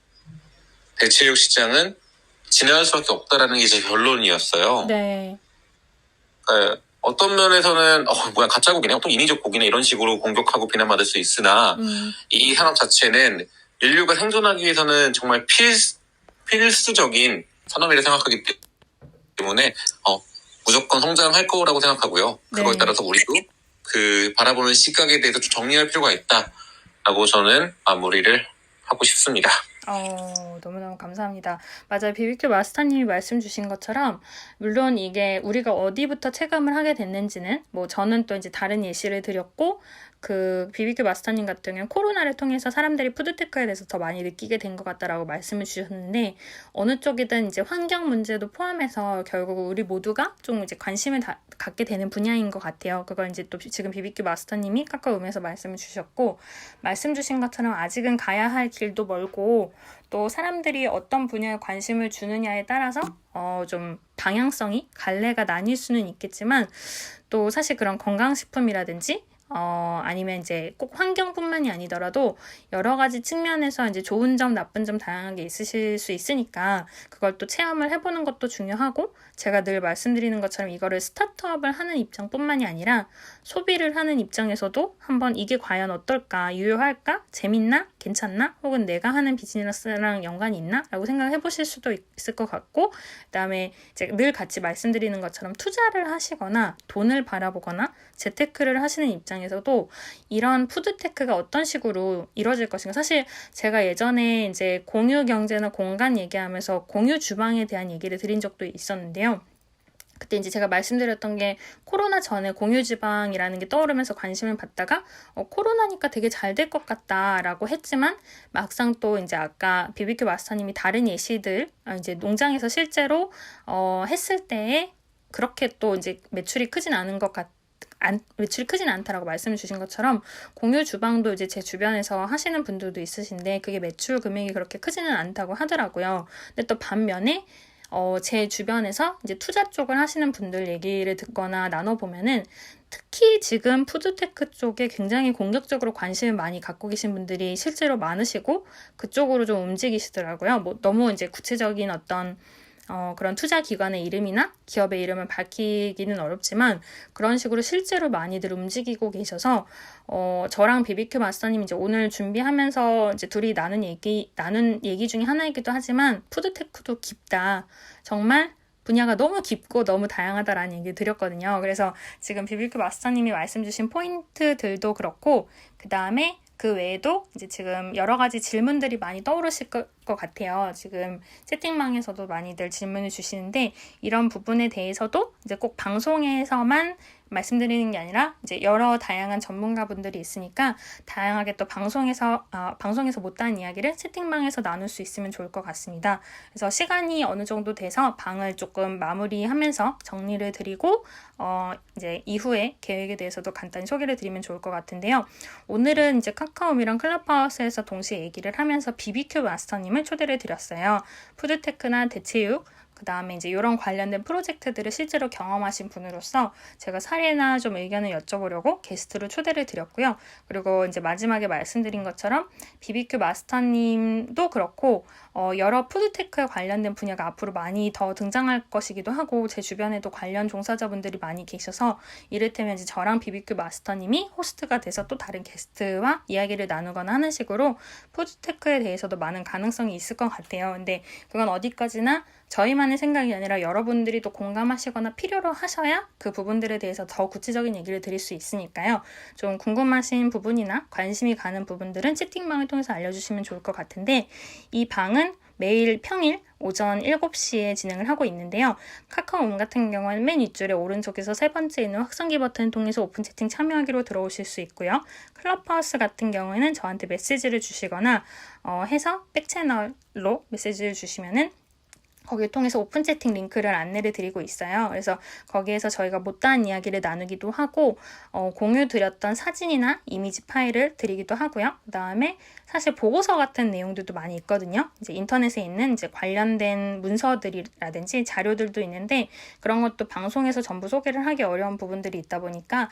대체육 시장은 진행할 수밖에 없다라는 게 제 결론이었어요. 네. 그러니까 어떤 면에서는 뭐야 가짜고기네, 또 인위적 고기네 이런 식으로 공격하고 비난받을 수 있으나 이 산업 자체는 인류가 생존하기 위해서는 정말 필수적인 산업이라 생각하기 때문에 무조건 성장할 거라고 생각하고요. 그거에 네. 따라서 우리도 그 바라보는 시각에 대해서 좀 정리할 필요가 있다라고 저는 마무리를 하고 싶습니다. 너무너무 감사합니다. 맞아요. BBQ 마스터님이 말씀 주신 것처럼 물론 이게 우리가 어디부터 체감을 하게 됐는지는 뭐 저는 또 이제 다른 예시를 드렸고 그 BBQ 마스터님 같은 경우는 코로나를 통해서 사람들이 푸드테크에 대해서 더 많이 느끼게 된 것 같다라고 말씀을 주셨는데 어느 쪽이든 이제 환경 문제도 포함해서 결국 우리 모두가 좀 이제 관심을 갖게 되는 분야인 것 같아요. 그걸 이제 또 지금 BBQ 마스터님이 카카오음에서 말씀을 주셨고 말씀 주신 것처럼 아직은 가야 할 길도 멀고 또 사람들이 어떤 분야에 관심을 주느냐에 따라서 좀 방향성이 갈래가 나뉠 수는 있겠지만 또 사실 그런 건강식품이라든지 아니면 이제 꼭 환경뿐만이 아니더라도 여러 가지 측면에서 이제 좋은 점, 나쁜 점 다양하게 있으실 수 있으니까 그걸 또 체험을 해보는 것도 중요하고 제가 늘 말씀드리는 것처럼 이거를 스타트업을 하는 입장뿐만이 아니라 소비를 하는 입장에서도 한번 이게 과연 어떨까, 유효할까, 재밌나, 괜찮나, 혹은 내가 하는 비즈니스랑 연관이 있나? 라고 생각해 보실 수도 있을 것 같고 그다음에 이제 늘 같이 말씀드리는 것처럼 투자를 하시거나 돈을 바라보거나 재테크를 하시는 입장에서도 이런 푸드테크가 어떤 식으로 이루어질 것인가. 사실 제가 예전에 이제 공유 경제나 공간 얘기하면서 공유 주방에 대한 얘기를 드린 적도 있었는데요. 그때 이제 제가 말씀드렸던 게 코로나 전에 공유 주방이라는 게 떠오르면서 관심을 받다가 코로나니까 되게 잘 될 것 같다라고 했지만 막상 또 이제 아까 BBQ 마스터님이 다른 예시들 이제 농장에서 실제로 했을 때에 그렇게 또 이제 매출이 크진 않은 것 매출이 크진 않다라고 말씀을 주신 것처럼 공유 주방도 이제 제 주변에서 하시는 분들도 있으신데 그게 매출 금액이 그렇게 크지는 않다고 하더라고요. 근데 또 반면에 제 주변에서 이제 투자 쪽을 하시는 분들 얘기를 듣거나 나눠보면은 특히 지금 푸드테크 쪽에 굉장히 공격적으로 관심을 많이 갖고 계신 분들이 실제로 많으시고 그쪽으로 좀 움직이시더라고요. 뭐 너무 이제 구체적인 어떤 그런 투자 기관의 이름이나 기업의 이름을 밝히기는 어렵지만 그런 식으로 실제로 많이들 움직이고 계셔서 저랑 BBQ 마스터님 이제 오늘 준비하면서 이제 둘이 나눈 얘기 중에 하나이기도 하지만 푸드테크도 깊다. 정말 분야가 너무 깊고 너무 다양하다라는 얘기 드렸거든요. 그래서 지금 BBQ 마스터님이 말씀 주신 포인트들도 그렇고, 그 다음에 그 외에도 이제 지금 여러 가지 질문들이 많이 떠오르실 것 같아요. 지금 채팅방에서도 많이들 질문을 주시는데, 이런 부분에 대해서도 이제 꼭 방송에서만 말씀드리는 게 아니라 이제 여러 다양한 전문가분들이 있으니까 다양하게 또 방송에서 못다한 이야기를 채팅방에서 나눌 수 있으면 좋을 것 같습니다. 그래서 시간이 어느 정도 돼서 방을 조금 마무리하면서 정리를 드리고 이제 이후에 계획에 대해서도 간단히 소개를 드리면 좋을 것 같은데요. 오늘은 이제 카카오미랑 클럽하우스에서 동시에 얘기를 하면서 BBQ 마스터님을 초대를 드렸어요. 푸드테크나 대체육, 그 다음에 이제 이런 관련된 프로젝트들을 실제로 경험하신 분으로서 제가 사례나 좀 의견을 여쭤보려고 게스트로 초대를 드렸고요. 그리고 이제 마지막에 말씀드린 것처럼 BBQ 마스터님도 그렇고 여러 푸드테크에 관련된 분야가 앞으로 많이 더 등장할 것이기도 하고, 제 주변에도 관련 종사자분들이 많이 계셔서 이를테면 이제 저랑 BBQ 마스터님이 호스트가 돼서 또 다른 게스트와 이야기를 나누거나 하는 식으로 푸드테크에 대해서도 많은 가능성이 있을 것 같아요. 근데 그건 어디까지나 저희만의 생각이 아니라 여러분들이 또 공감하시거나 필요로 하셔야 그 부분들에 대해서 더 구체적인 얘기를 드릴 수 있으니까요. 좀 궁금하신 부분이나 관심이 가는 부분들은 채팅방을 통해서 알려주시면 좋을 것 같은데, 이 방은 매일 평일 오전 7시에 진행을 하고 있는데요. 카카오음 같은 경우는 맨 윗줄에 오른쪽에서 세 번째 있는 확성기 버튼을 통해서 오픈 채팅 참여하기로 들어오실 수 있고요. 클럽하우스 같은 경우에는 저한테 메시지를 주시거나 해서 백채널로 메시지를 주시면은 거기를 통해서 오픈 채팅 링크를 안내를 드리고 있어요. 그래서 거기에서 저희가 못다한 이야기를 나누기도 하고 공유 드렸던 사진이나 이미지 파일을 드리기도 하고요. 그 다음에 사실 보고서 같은 내용들도 많이 있거든요. 이제 인터넷에 있는 이제 관련된 문서들이라든지 자료들도 있는데, 그런 것도 방송에서 전부 소개를 하기 어려운 부분들이 있다 보니까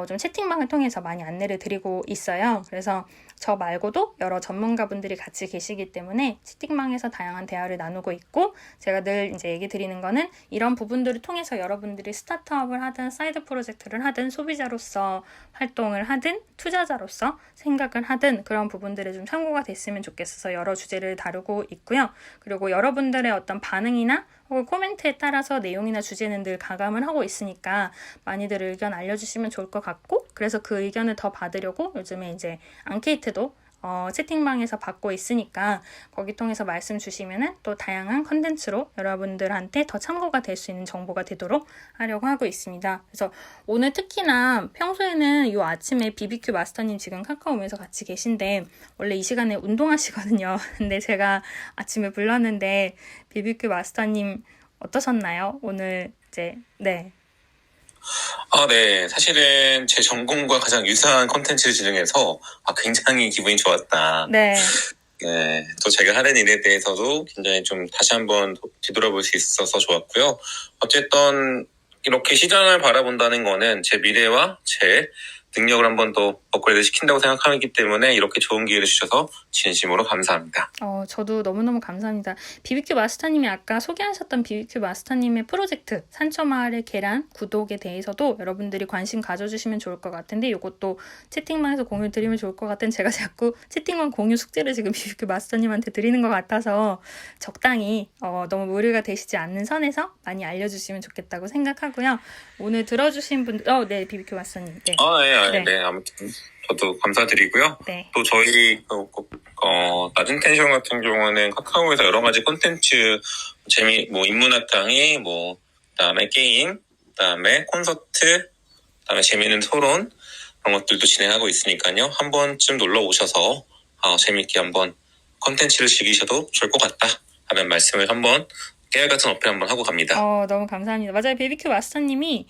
좀 채팅방을 통해서 많이 안내를 드리고 있어요. 그래서 저 말고도 여러 전문가분들이 같이 계시기 때문에 채팅방에서 다양한 대화를 나누고 있고, 제가 늘 이제 얘기 드리는 거는 이런 부분들을 통해서 여러분들이 스타트업을 하든 사이드 프로젝트를 하든 소비자로서 활동을 하든 투자자로서 생각을 하든 그런 부분들에 좀 참고가 됐으면 좋겠어서 여러 주제를 다루고 있고요. 그리고 여러분들의 어떤 반응이나 혹은 코멘트에 따라서 내용이나 주제는 늘 가감을 하고 있으니까 많이들 의견 알려주시면 좋을 것 같고, 그래서 그 의견을 더 받으려고 요즘에 이제 앙케이트도 채팅방에서 받고 있으니까 거기 통해서 말씀 주시면은 또 다양한 컨텐츠로 여러분들한테 더 참고가 될 수 있는 정보가 되도록 하려고 하고 있습니다. 그래서 오늘 특히나 평소에는 요 아침에 BBQ 마스터님 지금 카카오에서 같이 계신데 원래 이 시간에 운동하시거든요. 근데 제가 아침에 불렀는데 BBQ 마스터님 어떠셨나요? 오늘 이제 네. 네. 사실은 제 전공과 가장 유사한 콘텐츠를 진행해서 굉장히 기분이 좋았다. 네. 네. 또 제가 하는 일에 대해서도 굉장히 좀 다시 한번 뒤돌아볼 수 있어서 좋았고요. 어쨌든 이렇게 시장을 바라본다는 거는 제 미래와 제 능력을 한 번 더 업그레이드 시킨다고 생각하기 때문에 이렇게 좋은 기회를 주셔서 진심으로 감사합니다. 저도 너무너무 감사합니다. BBQ 마스터님이 아까 소개하셨던 BBQ 마스터님의 프로젝트 산초마을의 계란 구독에 대해서도 여러분들이 관심 가져주시면 좋을 것 같은데, 이것도 채팅방에서 공유 드리면 좋을 것 같은, 제가 자꾸 채팅방 공유 숙제를 지금 BBQ 마스터님한테 드리는 것 같아서 적당히 너무 무리가 되시지 않는 선에서 많이 알려주시면 좋겠다고 생각하고요. 오늘 들어주신 분들 네, BBQ 마스터님. 네. 네. 아무튼 저도 감사드리고요. 네. 또 저희 낮은 텐션 같은 경우는 카카오에서 여러 가지 콘텐츠 인문학 강의, 그다음에 게임, 그다음에 콘서트, 그다음에 재미있는 토론 그런 것들도 진행하고 있으니까요. 한 번쯤 놀러 오셔서 재미있게 한번 콘텐츠를 즐기셔도 좋을 것 같다 하는 말씀을 한번 깨알같은 어필 한번 하고 갑니다. 너무 감사합니다. 맞아요. BBQ 마스터님이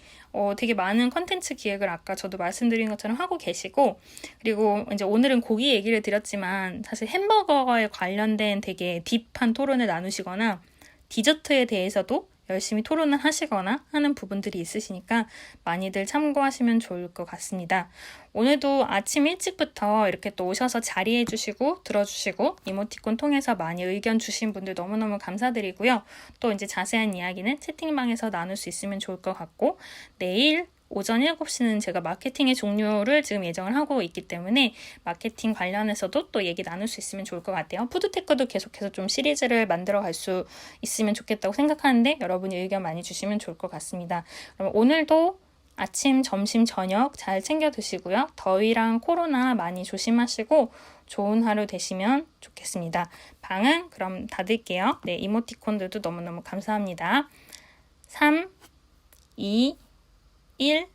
되게 많은 컨텐츠 기획을 아까 저도 말씀드린 것처럼 하고 계시고, 그리고 이제 오늘은 고기 얘기를 드렸지만 사실 햄버거에 관련된 되게 딥한 토론을 나누시거나 디저트에 대해서도 열심히 토론을 하시거나 하는 부분들이 있으시니까 많이들 참고하시면 좋을 것 같습니다. 오늘도 아침 일찍부터 이렇게 또 오셔서 자리해 주시고 들어주시고 이모티콘 통해서 많이 의견 주신 분들 너무너무 감사드리고요. 또 이제 자세한 이야기는 채팅방에서 나눌 수 있으면 좋을 것 같고, 내일 오전 7시는 제가 마케팅의 종료를 지금 예정을 하고 있기 때문에 마케팅 관련해서도 또 얘기 나눌 수 있으면 좋을 것 같아요. 푸드테크도 계속해서 좀 시리즈를 만들어 갈 수 있으면 좋겠다고 생각하는데 여러분이 의견 많이 주시면 좋을 것 같습니다. 그럼 오늘도 아침, 점심, 저녁 잘 챙겨 드시고요. 더위랑 코로나 많이 조심하시고 좋은 하루 되시면 좋겠습니다. 방은 그럼 닫을게요. 네, 이모티콘들도 너무너무 감사합니다. 3, 2, 1